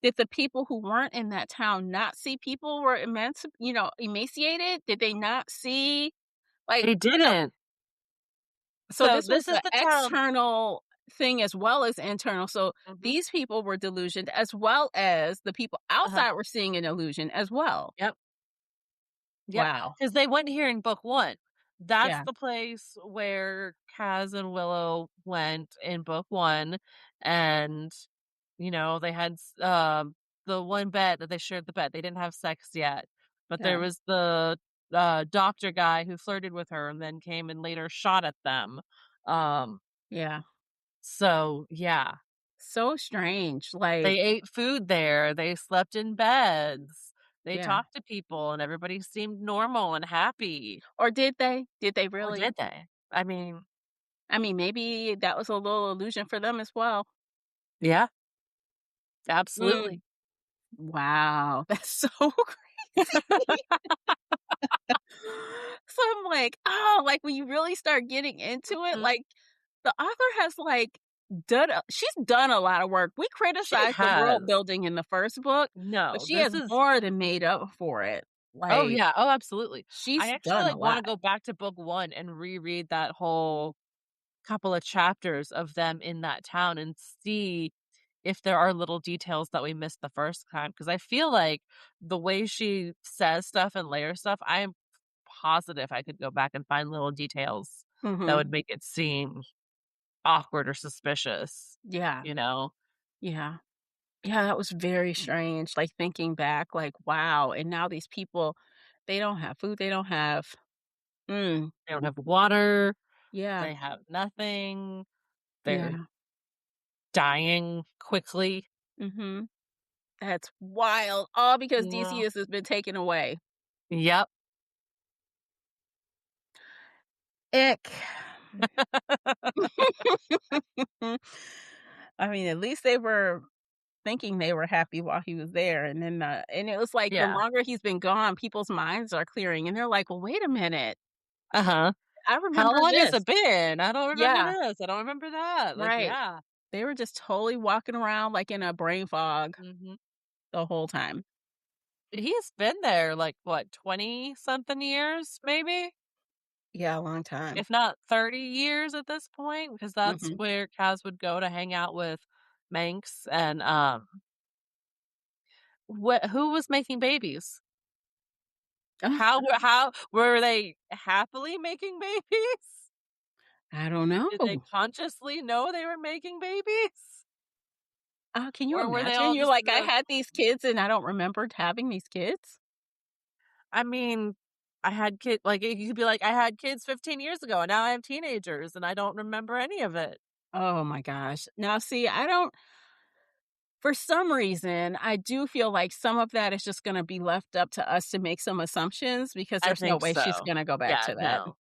did the people who weren't in that town not see people were emaciated? Did they not see, They didn't. so So, this was this is the the town. external thing as well as internal. So Mhm. these people were delusioned as well as the people Uh-huh. outside were seeing an illusion as well. Yep. Yeah, Wow. because they went here in book 1. That's Yeah. the place where Kaz and Willow went in book 1, and, they had the one bed that they shared the bed. They didn't have sex yet, but there Yeah. was the, doctor guy who flirted with her and then came and later shot at them. Um, Yeah. so, yeah. So strange. Like, They ate food there, they slept in beds, they yeah. talked to people, and everybody seemed normal and happy. Or did they? Did they Or really? did they? I mean, I mean, maybe that was a little illusion for them as well. yeah, Mm. absolutely. Wow. That's so crazy. So I'm like, oh, like when you really start getting into it, Mhm. like the author has like she's done a lot of work. We She criticized the world has. building in the first book, but No, she has this is more than made up for it. oh, Like yeah, oh, absolutely. I she's actually, done a wanna lot. go back to book 1 and reread that whole couple of chapters of them in that town and see if there are little details that we missed the first time. Because I feel like the way she says stuff and layers stuff, I am positive I could go back and find little details that Mhm. would make it seem awkward or suspicious, Yeah. you know? Yeah. Yeah, that was very strange, like, thinking back, like, wow, and now these people, they don't have food, they don't have They don't have water, yeah, they have nothing, they're yeah, dying quickly. mhm. That's wild, all because Yeah. DCS has been taken away. Yep. Ick. I mean, at least they were thinking they were happy while he was there, and then, and it was like the Yeah. longer he's been gone, people's minds are clearing, and they're like, "Well, wait a minute, Uh-huh. I How remember long has this." it been? I don't remember Yeah, this. I don't remember that. Like, right. yeah. They were just totally walking around like in a brain fog Mhm. the whole time. He's been there, like, what, 20 something years, maybe? Yeah, a long time. If not 30 years at this point, because that's Mhm. where Kaz would go to hang out with Manx and, who was making babies? How were they happily making babies? I don't know. Did they consciously know they were making babies? Can you Or were they imagine? all You're just like, in "I the had these kids and I don't remember having these kids?" I mean, I had like, you could be like, "I had kids 15 years ago, and now I have teenagers, and I don't remember any of it." Oh my gosh. Now see, I don't for some reason, I do feel like some of that is just gonna be left up to us to make some assumptions because I there's no think way she's so. gonna go back Yeah, to that. no.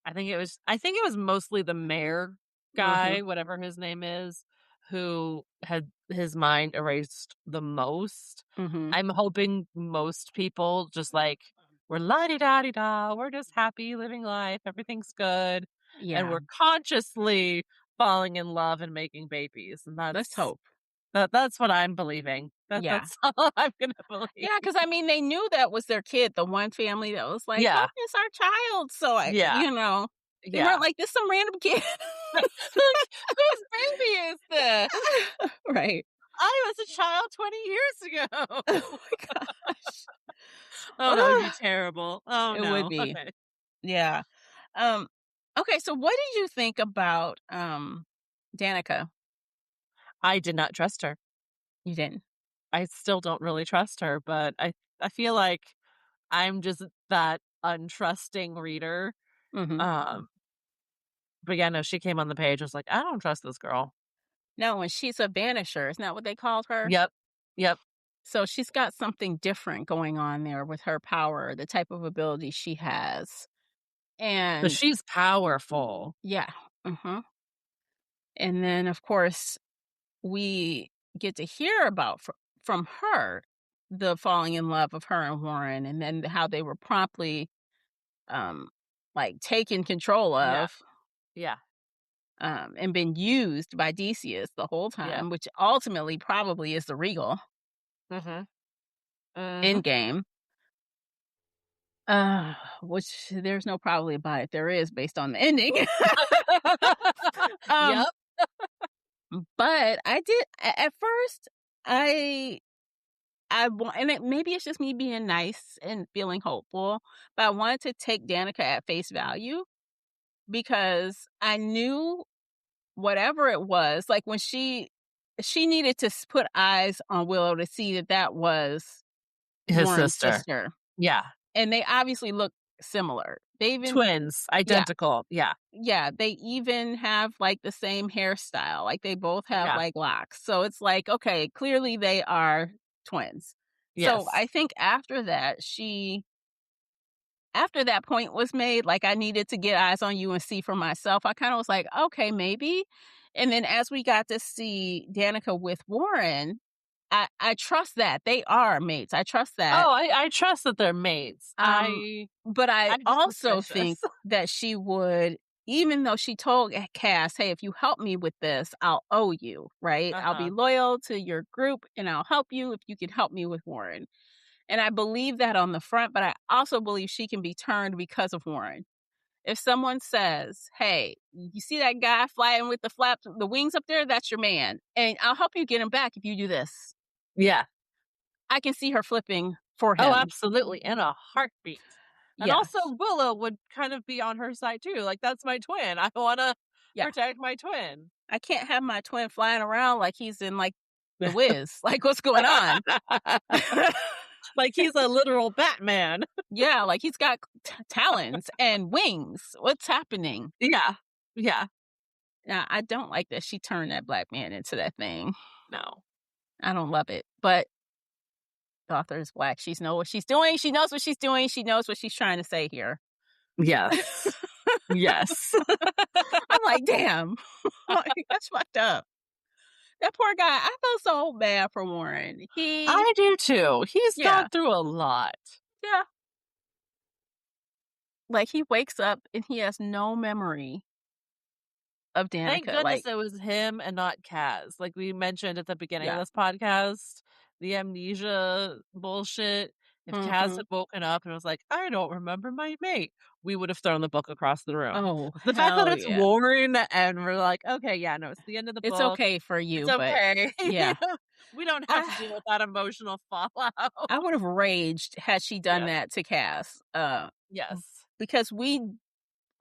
I think it was mostly the mayor Mhm, guy, whatever his name is, who had his mind erased the most. mhm. I'm hoping most people just like, we're la-di-da-di-da, we're just happy living life, everything's good, and Yeah, we're consciously falling in love and making babies, and let's that's hope. that's what I'm believing. Yeah. That's all I'm gonna believe. Yeah, because I mean, they knew that was their kid, the one family that was like, "Oh, Yeah, it's our child." So yeah, they weren't yeah. like, "This some random kid." Like, whose baby is this? Right. I was a child 20 years Oh ago. my gosh. Oh, that would be Ugh, terrible. Oh, it would no. be. Okay. Yeah. Um, okay, so what did you think about, Danica? I did not trust her. You didn't? I still don't really trust her, but I feel like I'm just that untrusting reader. Mhm. Um, but yeah, no, she came on the page. I was like, I don't trust this girl. No, and she's a banisher, isn't that what they called her? Yep. Yep. So she's got something different going on there with her power, the type of ability she has. But And she's powerful. yeah. Mhm. And then, of course, we get to hear about from her the falling in love of her and Warren, and then how they were promptly, um, like, taken control Yeah. of, Yeah. and been used by Decius the whole Yeah. time, which ultimately probably is the Regal Mm-hmm. Mm-hmm. endgame. Which there's no probably about it. There is based on the ending. um, Yep. but I did at first I maybe it's just me being nice and feeling hopeful, but I wanted to take Danica at face value because I knew whatever it was, like when she needed to put eyes on Willow to see that that was His Warren's sister. sister, Yeah. and they obviously look similar. They even Twins. yeah, Identical. Yeah. yeah, they even have, like, the same hairstyle, like, they both have, Yeah. like, locks, so it's like, okay, clearly they are twins. So, Yes. I think after that point was made, like, I needed to get eyes on you and see for myself, I kinda was like, "Okay, maybe," and then as we got to see Danica with Warren, I trust that, they are mates, I trust that. Oh, I trust that they're mates. Um, but I I'm just also think suspicious. that she would, even though she told Cass, "Hey, if you help me with this, I'll owe you, right? I'll be Uh-huh. loyal to your group and I'll help you if you can help me with Warren." And I believe that on the front, but I also believe she can be turned because of Warren. If someone says, "Hey, you see that guy flying with the wings up there? That's your man. And I'll help you get him back if you do this." Yeah. I can see her flipping for Oh, him. absolutely, in a heartbeat. And also, Yes. Willow would kind of be on her side too, like, "That's my twin, I wanna Yeah. protect my twin." I can't have my twin flying around like he's in, like, The Wiz. Like, what's going on? Like, he's a literal Batman. Yeah, like, he's got talons and wings. What's happening? Yeah. Yeah. Now, I don't like that she turned that black man into that thing. No. I don't love it, but the author is black. She knows what she's doing. She knows what she's doing. She knows what she's trying to say here. Yes. Yes. I'm like, "Damn." Like, that's fucked up. That poor guy, I feel so bad for Warren. I do too. He's gone Yeah, through a lot. yeah. Like, he wakes up and he has no memory of Thank Danica, goodness like it was him and not Kaz. Like we mentioned at the beginning of yeah. this podcast, the amnesia bullshit. If Kaz Mhm. had woken up and was like, "I don't remember my mate," we would have thrown the book across the room. Oh, The fact that hell it's yeah. Warren and we're like, "Okay, yeah, no, it's the end of the It's book. okay for It's you, but okay." yeah. We don't have I to deal with that emotional fallout. I would've raged had she done Yes. that to Cass, Yes. because we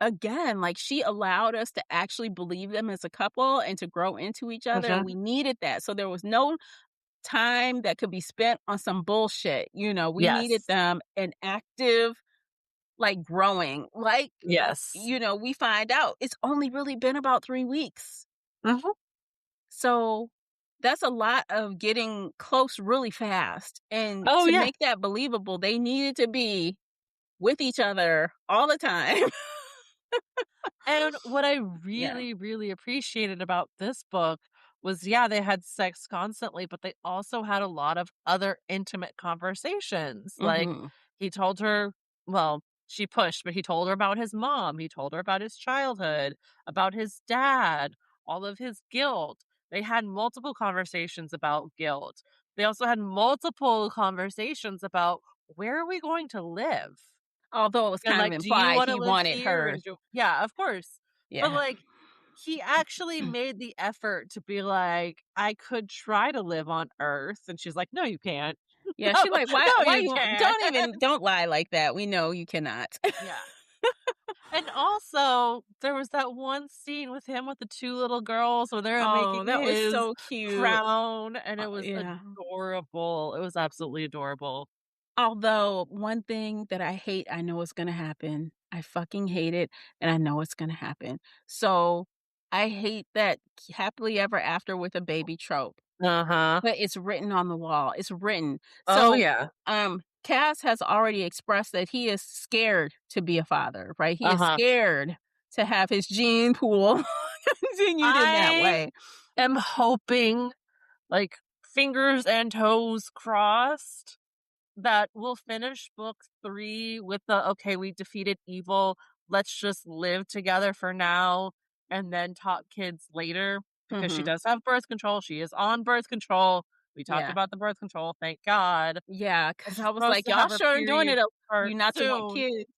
again, like, she allowed us to actually believe them as a couple and to grow into each other, and we Mhm. needed that, so there was no time that could be spent on some bullshit, we needed Yes. them an active, like, growing, like, Yes. we find out it's only really been about 3 weeks. Mhm. So, that's a lot of getting close really fast, and Oh, to yeah. make that believable, they needed to be with each other all the time. And what I Yeah. really, really appreciated about this book was, yeah, they had sex constantly, but they also had a lot of other intimate conversations. Like, Mhm. he told her, well, she pushed, but he told her about his mom. He told her about his childhood, about his dad, all of his guilt. They had multiple conversations about guilt. They also had multiple conversations about where are we going to live? Although it was And, kind of like, "Do you implied wanna he live wanted here?" her And do yeah, of course. But, yeah. like, he actually made the effort to be like, "I could try to live on Earth," and she's like, "No, you can't. Yeah, No, she's like, "Why no, why you you can't." don't lie like that. We know you cannot." Yeah. And also, there was that one scene with him with the 2 little girls where they're Oh, making that was his so cute. crown, and it was Yeah. adorable. It was absolutely adorable. Although, one thing that I hate, I know is gonna happen. I fucking hate it, and I know it's gonna happen. So, I hate that happily ever after with a baby trope, Uh-huh. but it's written on the wall. It's written. Oh, So, yeah. Cass has already expressed that he is scared to be a father, right? He is Uh-huh. scared to have his gene pool continued in that I way. am hoping, like, fingers and toes crossed, that we'll finish book 3 with the, "Okay, we defeated evil, let's just live together for now, and then talk kids later," because she Mhm. does have birth control, she is on birth control. We talked Yeah. about the birth control, thank God, Yeah, and because she's I was supposed like, to "Y'all have her sure are doing period it for start you not to want soon. kids."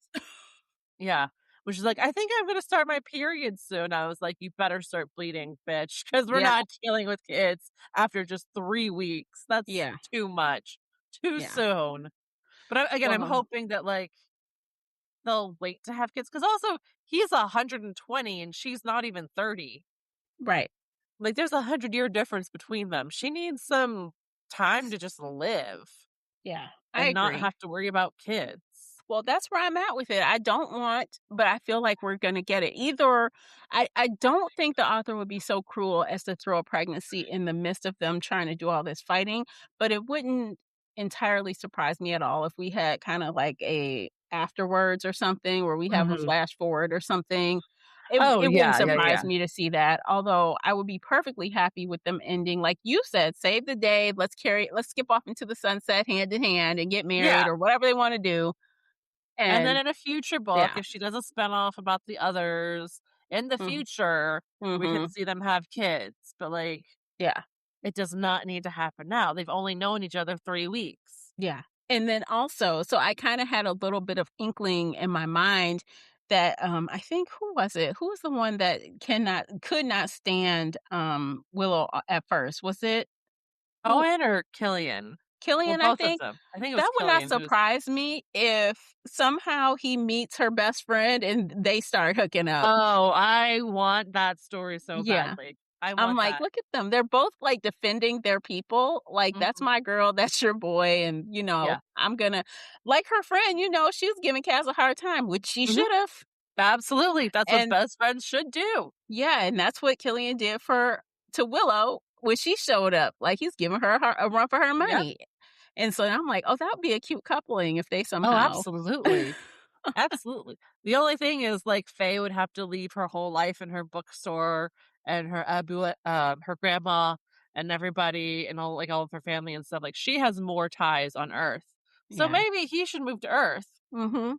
Yeah. Which is like, "I think I'm gonna start my period soon." I was like, "You better start bleeding, bitch, because 'cause we're Yeah, not dealing with kids after just 3 weeks. That's yeah. too much. too Yeah. soon. But again, I'm Well, hoping that like they'll wait to have kids because also he's 120 and she's not even 30. right. Like there's 100-year difference between them. She needs some time to just live Yeah, I and not agree. have to worry about kids. Well, that's where I'm at with it. I don't want, but I feel like we're going to get it. Either I don't think the author would be so cruel as to throw a pregnancy in the midst of them trying to do all this fighting, but it wouldn't entirely surprise me at all if we had kind of like a afterwards or something where we have a Mhm. flash forward or something. It Oh, it wouldn't yeah, yeah, surprise yeah. me to see that. Although I would be perfectly happy with them ending like you said, save the day, let's skip off into the sunset hand in hand and get married Yeah. or whatever they want to do. And then And in a future book, yeah. if she does a spinoff about the others, in the Mhm. future, we can Mhm. see them have kids, but, like, Yeah. it does not need to happen now. They've only known each other 3 weeks. Yeah. And then also, so I kinda had a little bit of inkling in my mind that, I think who was it? Who was the one that could not stand, Willow at first? Was it who Owen or Killian? Well, Killian, I both of think? them. I think it was That would not Killian who's surprise me if somehow he meets her best friend and they start hooking up. Oh, I want that story so Yeah. badly. I I'm want like, that. "Look at them. They're both, like, defending their people. Like, that's Mhm. my girl, that's your boy, and, Yeah. I'm gonna" like her friend, she was giving Kaz a hard time, which she Mhm. should've. Absolutely. That's what And best friends should do. yeah, and that's what Killian did to Willow when she showed up. Like, he's giving her a run for her Yep. money. And so I'm like, "Oh, that would be a cute coupling if they Oh, somehow." absolutely. Absolutely. The only thing is, like, Faye would have to leave her whole life in her bookstore and her grandma and everybody and all of her family and stuff. Like, she has more ties on Earth. So Yeah. maybe he should move to Earth. Mhm.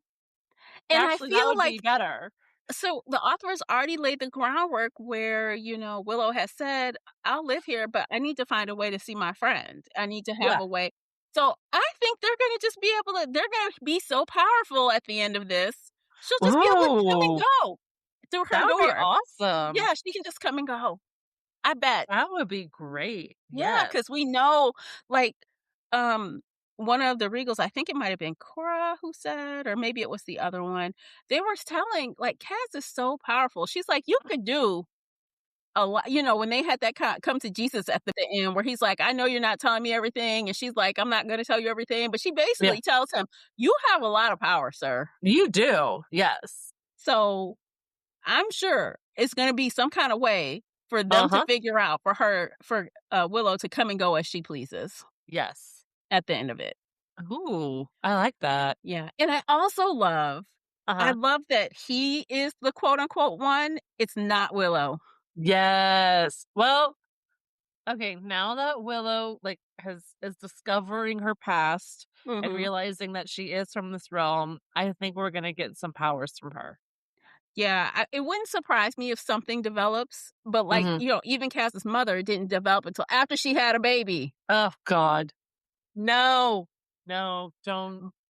And I Actually, that feel would be like better. so the author has already laid the groundwork where, Willow has said, I'll live here, but I need to find a way to see my friend. I need to have Yeah. a way. So I think they're going to just be able to, they're going to be so powerful at the end of this. She'll just be able to come and Ooh, go through her that would be door. awesome. Yeah, she can just come and go. I bet. That would be great. Yeah, Yes. because we know, like, um, one of the Regals, I think it might have been Cora who said, or maybe it was the other one. They were telling, like, Kaz is so powerful. She's like, you could do a lot. When they had that come to Jesus at the end, where he's like, I know you're not telling me everything, and she's like, I'm not going to tell you everything, but she Yeah. basically tells him, you have a lot of power, sir. You do. Yes. So I'm sure it's going to be some kind of way for them to Uh-huh. figure out for Willow to come and go as she pleases Yes. at the end of it. Ooh, I like that. Yeah, and I Uh-huh. love that he is the quote unquote one. It's not Willow. Yes. Well, okay, now that Willow like is discovering her past and Mhm. realizing that she is from this realm, I think we're gonna get some powers from her. Yeah, it wouldn't surprise me if something develops, but like, Mhm. even Cass's mother didn't develop until after she had a baby. Oh God. No. No,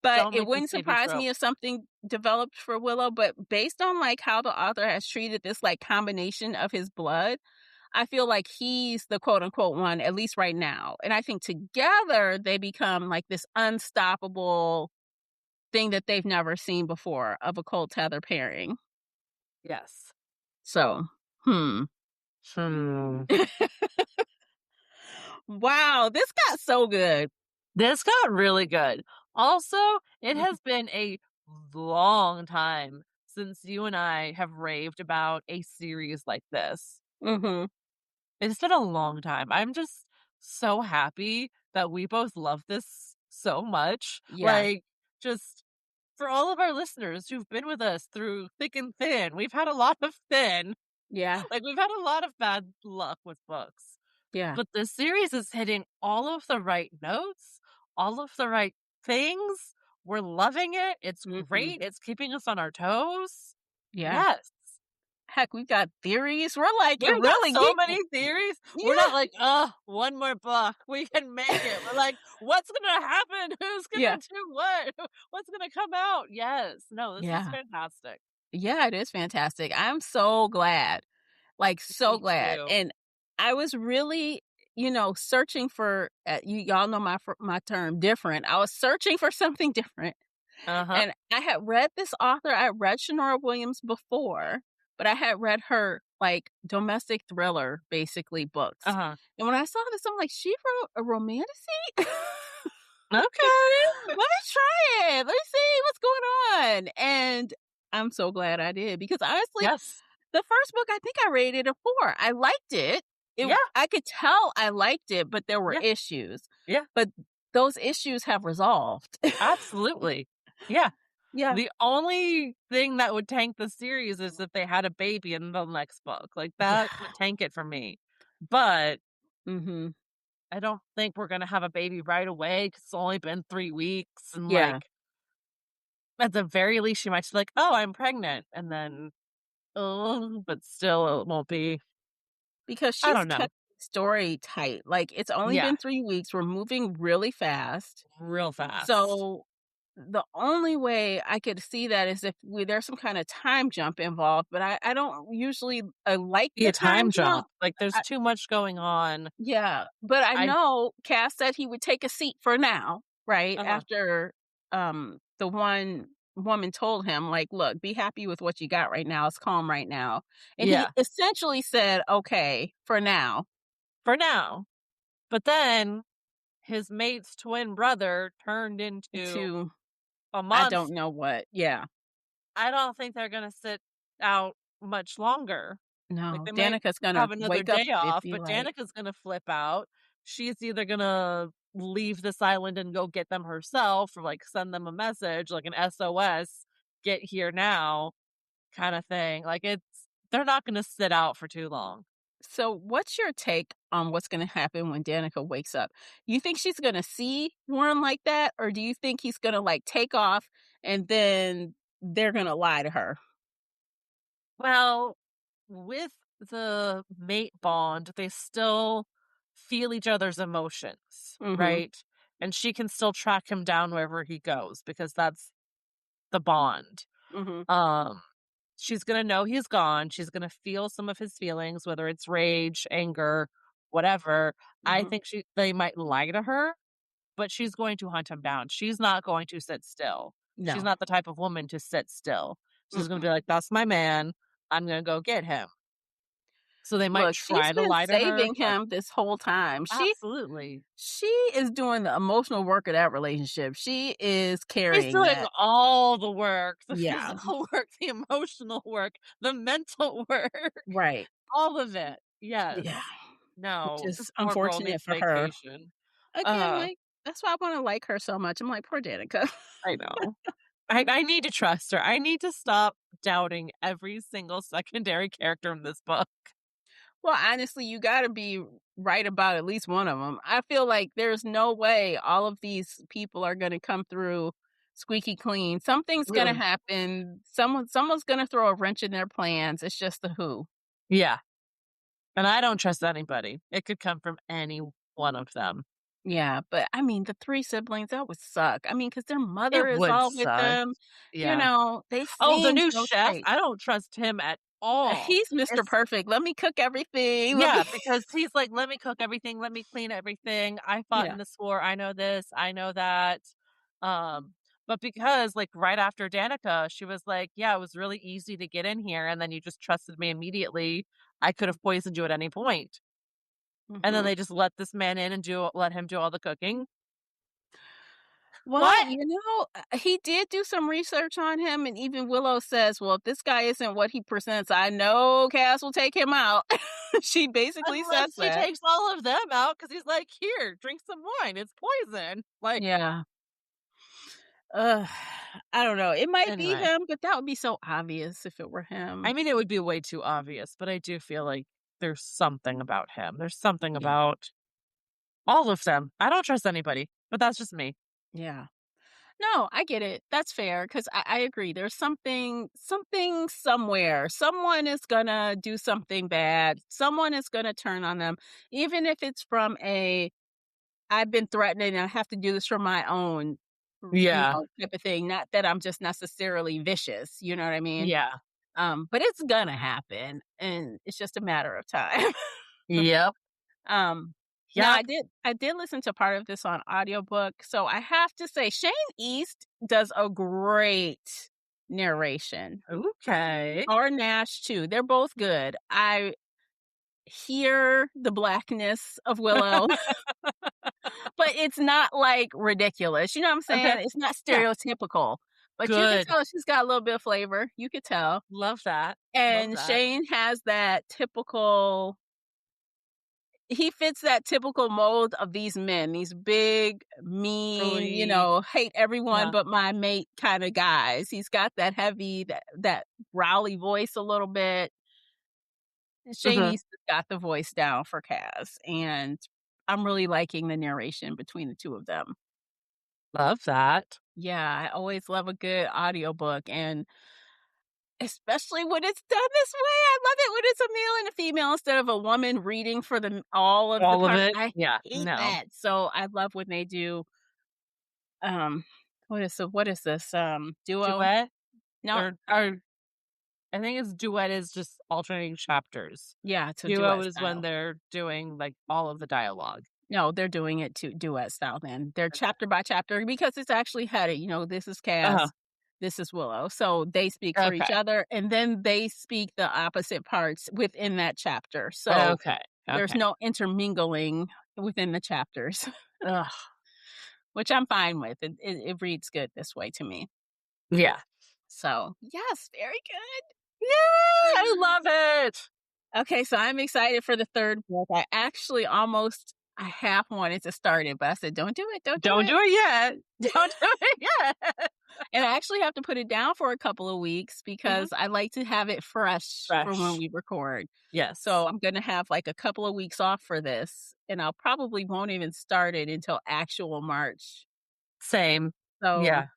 But don't it make me wouldn't save you surprise trope. me if something developed for Willow, but based on like how the author has treated this like combination of his blood, I feel like he's the quote unquote one, at least right now. And I think together they become like this unstoppable thing that they've never seen before of a cold tether pairing. Yes. So, hmm. Hmm. Wow, this got so good. This got really good. Also, it Mhm. has been a long time since you and I have raved about a series like this. Mhm. It's been a long time. I'm just so happy that we both love this so much. Yeah. Like, just for all of our listeners who've been with us through thick and thin, we've had a lot of thin. Yeah. Like, we've had a lot of bad luck with books. Yeah. But this series is hitting all of the right notes, all of the right things. We're loving it. It's Mhm. great. It's keeping us on our toes. Yeah. Yes. Heck, we've got theories. We're like We've got really so geek. many theories. We're Yeah. not like, oh, one more book. We can make it. We're like, what's going to happen? Who's going Yeah. to do what? What's going to come out? Yes. No, this is Yeah. fantastic. Yeah, it is fantastic. I'm so glad. Like, so Me glad. too. And I was really searching for y'all know my term different. I was searching for something different, Uh-huh. and I had read this author. I had read Shannora Williams before, but I had read her like domestic thriller, basically books. Uh-huh. And when I saw this, I'm like, she wrote a romantic. Okay. Let me try it. Let me see what's going on. And I'm so glad I did because honestly, Yes. the first book, I think I rated a 4. I liked it. Yeah. I could tell I liked it, but there were Yeah. issues. Yeah. But those issues have resolved. Absolutely. Yeah. Yeah. The only thing that would tank the series is if they had a baby in the next book. Like, Yeah. that would tank it for me. But Mhm. I don't think we're gonna have a baby right away because it's only been 3 weeks, and, Yeah. like, at the very least, she might be like, "Oh, I'm pregnant," and then, oh, but still it won't be. Because I she's don't know. kept the story tight. Like, it's only Yeah, been 3 weeks. We're moving really fast. real fast. So, the only way I could see that is if there's some kinda time jump involved, but I don't usually like Be the a time time jump. jump. Like, there's too much going on. Yeah, but I I know Cass said he would take a seat for now, right? Uh-huh. After, the one woman told him, like, "Look, be happy with what you got right now, it's calm right now." And he Yeah, essentially said, "Okay, for now." for now. But then his mate's twin brother turned into To a I don't monster. know what. Yeah. I don't think they're gonna sit out much longer. Like, No, they might Danica's gonna have another wake up day and off, be but like, Danica's gonna flip out. She's either gonna leave this island and go get them herself or, like, send them a message, like an SOS, "Get here now," kinda thing. Like, they're not gonna sit out for too long. so what's your take on what's gonna happen when Danica wakes up? You think she's gonna see Warren like that, or do you think he's gonna, like, take off and then they're gonna lie to her? Well, with the mate bond, they still feel each other's emotions, Mhm, right? And she can still track him down wherever he goes because that's the bond. mhm, Um, she's gonna know he's gone. She's gonna feel some of his feelings, whether it's rage, anger, whatever. I mhm. think they might lie to her, but she's going to hunt him down. She's not going to sit still. She's No. not the type of woman to sit still. She's gonna Mm-mm. be like, "That's my man. I'm gonna go get him." So they might Look, she's try to been lie to her, saving but him this whole time. absolutely. She is doing the emotional work of that relationship. She is She's carrying doing that. all the work, the Yeah, physical work, the emotional work, the mental work, right. all of it. Yeah, Yes. which No, is this poor girl unfortunate needs for her. vacation. Again, Uh, like, that's why I wanna like her so much. I'm like, "Poor Danica." I know. I need to trust her. I need to stop doubting every single secondary character in this book. Well, honestly, you gotta be right about at least one of them. I feel like there's no way all of these people are gonna come through squeaky clean. Something's gonna Mm-mm. happen. Someone's gonna throw a wrench in their plans. It's just the who. Yeah, and I don't trust anybody. It could come from any one of them. Yeah, but I mean, the 3 siblings, that would suck. I mean, because their mother It is would all with suck. them. Yeah. They Oh, the seem new so chef, tight. I don't trust him at all. He's Mr. It's Perfect. "Let me cook everything. Let me" Yeah, because he's like, "Let me cook everything, let me clean everything. I fought Yeah. in this war, I know this, I know that." Um, but because, like, right after Danica, she was like, "Yeah, it was really easy to get in here, and then you just trusted me immediately. I could have poisoned you at any point." And then Mhm. they just let this man in and let him do all the cooking. Well, What? he did do some research on him, and even Willow says, "Well, if this guy isn't what he presents, I know Cass will take him out." She basically says Unless he that. takes all of them out because he's like, "Here, drink some wine, it's poison." Like, Yeah. Ugh, I don't know. It might be anyway. him, but that would be so obvious if it were I him. mean, it would be way too obvious, but I do feel like there's something about him. There's something Yeah. about all of them. I don't trust anybody, but that's just me. Yeah. No, I get it. That's fair because I agree. There's something somewhere. Someone is gonna do something bad. Someone is gonna turn on them, even if it's from a "I've been threatened and I have to do this for my own," Yeah. type of thing. Not that I'm just necessarily vicious. You know what I mean? Yeah. But it's gonna happen, and it's just a matter of time. Yep. um, Now Yep. I did listen to part of this on audiobook, so I have to say Shane East does a great narration. Okay. Or Nash too. They're both good. I hear the blackness of Willow, but it's not like ridiculous. You know what I'm Okay. saying? It's not Yeah. stereotypical, but you can Good. tell she's got a little bit of flavor. You could tell. Love that. Love And that. Shane has that typical he fits that typical mold of these men, these big, mean, Really. hate everyone Yeah. but my mate kind of guys. He's got that heavy, that growly voice a little bit. Shane Hmm. East has got the voice down for Kaz, and I'm really liking the narration between the two of them. Love that. Yeah, I always love a good audiobook, and especially when it's done this way. I love it when it's a male and a female instead of a woman reading for all of the All of parts. it. I Yeah. hate No. that. So I love when they do um what is this? Duo? Duet No, or I think it's duet is just alternating chapters. yeah, it's a Duo duet is when style. they're doing like all of the dialogue. No, they're doing it to duet style then. They're Okay. chapter by chapter because it's actually headed, this is Uh-huh. Cass, this is Willow. So they speak for each Okay. other and then they speak the opposite parts within that chapter. So Okay. there's Okay. no intermingling within the chapters, Ugh. which I'm fine with. It reads good this way to me. Yeah. So yes, very good. Yeah, I love it. Okay, so I'm excited for the third book. I half wanted to start it, but I said, don't do it, don't do Don't it. do it yet. Don't do it yet. And I actually have to put it down for a couple of weeks Mhm. because I like to have it fresh for when Fresh. we record. Yes. So I'm gonna have like a couple of weeks off for this, and I'll probably won't even start it until actual March. Same. So Yeah.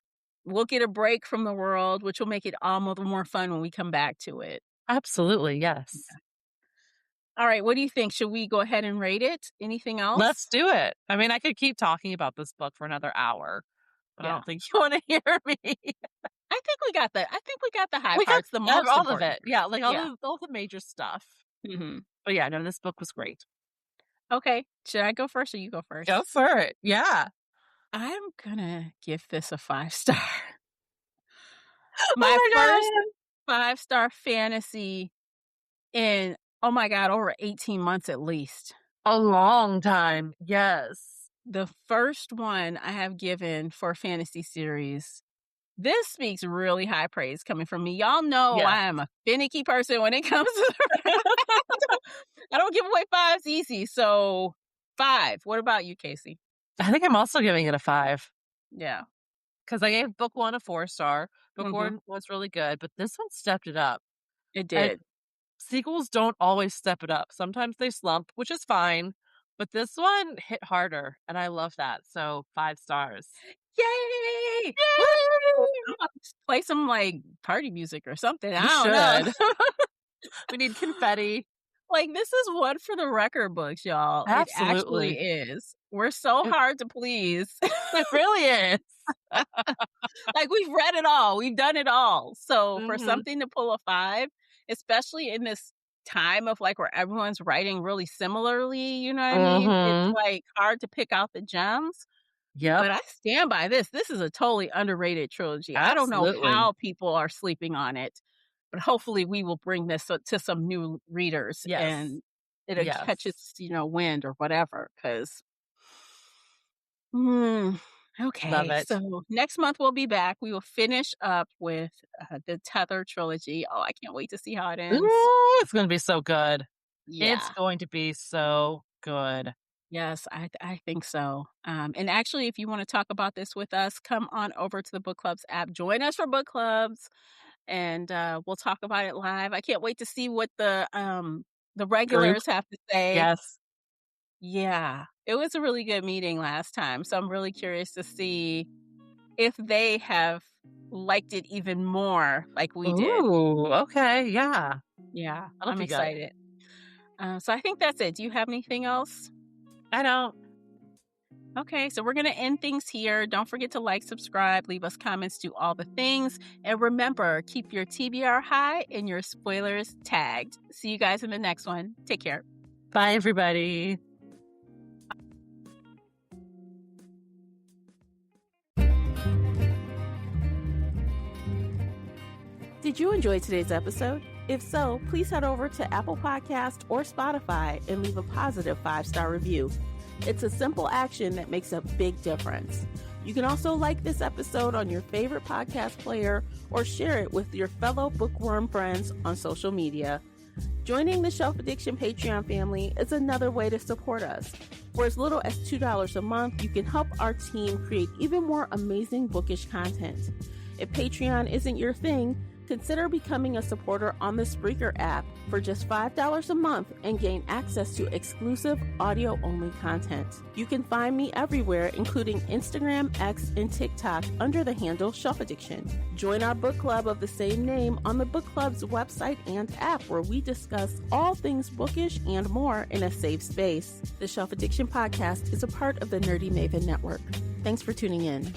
we'll get a break from the world, which will make it almost more fun when we come back to it. Absolutely. Yes. All right, what do you think? Should we go ahead and rate it? Anything Let's else? do it. I mean, I could keep talking about this book for another hour, but I Yeah. don't think you want to hear me. I think we got the high We got parts, the most all of important it. Yeah, parts. like Yeah. all the major stuff. Mhm. But yeah, no, this book was great. Okay. Should I go first or you go Go first? for it. Yeah. I'm gonna give this a 5-star. Oh My my first god. 5-star fantasy in, oh my god, over 18 months at least. A long time. Yes. The first one I have given for a fantasy series. This speaks really high praise coming from me. Y'all know Yeah. I am a finicky person when it comes to I don't give away fives easy. So 5. What about you, Casey? I think I'm also giving it a 5 Yeah. because I gave book 1 a 4-star. Book Mhm. 1 was really good, but this one stepped it up. It And did. sequels don't always step it up. Sometimes they slump, which is fine, but this one hit harder, and I love that. So 5 stars. Yay! Woo! Yay! I'm about to play some, like, party music or something. I You don't know. should. We need confetti. Like, this is one for the record books, y'all. It actually Absolutely. is. We're so It hard to please. it really is. Like, we've read it all. We've done it all. So, for Mhm. something to pull a 5, especially in this time of, like, where everyone's writing really similarly, you know what I mean? It's, Mhm. like, hard to pick out the gems. Yep. But I stand by this. This is a totally underrated trilogy. I don't know Absolutely. how people are sleeping on it, but hopefully we will bring this to some new readers Yes. and it'll catch Yes. its, wind or whatever. Because, Love okay. it. So next month we'll be back. We will finish up with the Tether trilogy. Oh, I can't wait to see how it ends. Ooh, it's gonna be so good. It's Yeah. going to be so good. Yes, I think so. And actually, if you want to talk about this with us, come on over to the Book Clubs app. Join us for book clubs, and we'll talk about it live. I can't wait to see what the Group. regulars have to say. Yes. Yeah, it was a really good meeting last time, so I'm really curious to see if they have liked it even more like we did. Ooh, okay, yeah. Yeah, That'll I'm be good. excited. So I think that's it. Do you have anything else? I don't. Okay, so we're going to end things here. Don't forget to like, subscribe, leave us comments, do all the things. And remember, keep your TBR high and your spoilers tagged. See you guys in the next one. Take care. Bye, everybody. Did you enjoy today's episode? If so, please head over to Apple Podcast or Spotify and leave a positive 5-star review. It's a simple action that makes a big difference. You can also like this episode on your favorite podcast player or share it with your fellow bookworm friends on social media. Joining the Shelf Addiction Patreon family is another way to support us. For as little as $2 a month, you can help our team create even more amazing bookish content. If Patreon isn't your thing, consider becoming a supporter on the Spreaker app for just $5 a month and gain access to exclusive audio-only content. You can find me everywhere, including Instagram, X, and TikTok under the handle Shelf Addiction. Join our book club of the same name on the book club's website and app, where we discuss all things bookish and more in a safe space. The Shelf Addiction podcast is a part of the Nerdy Maven Network. Thanks for tuning in.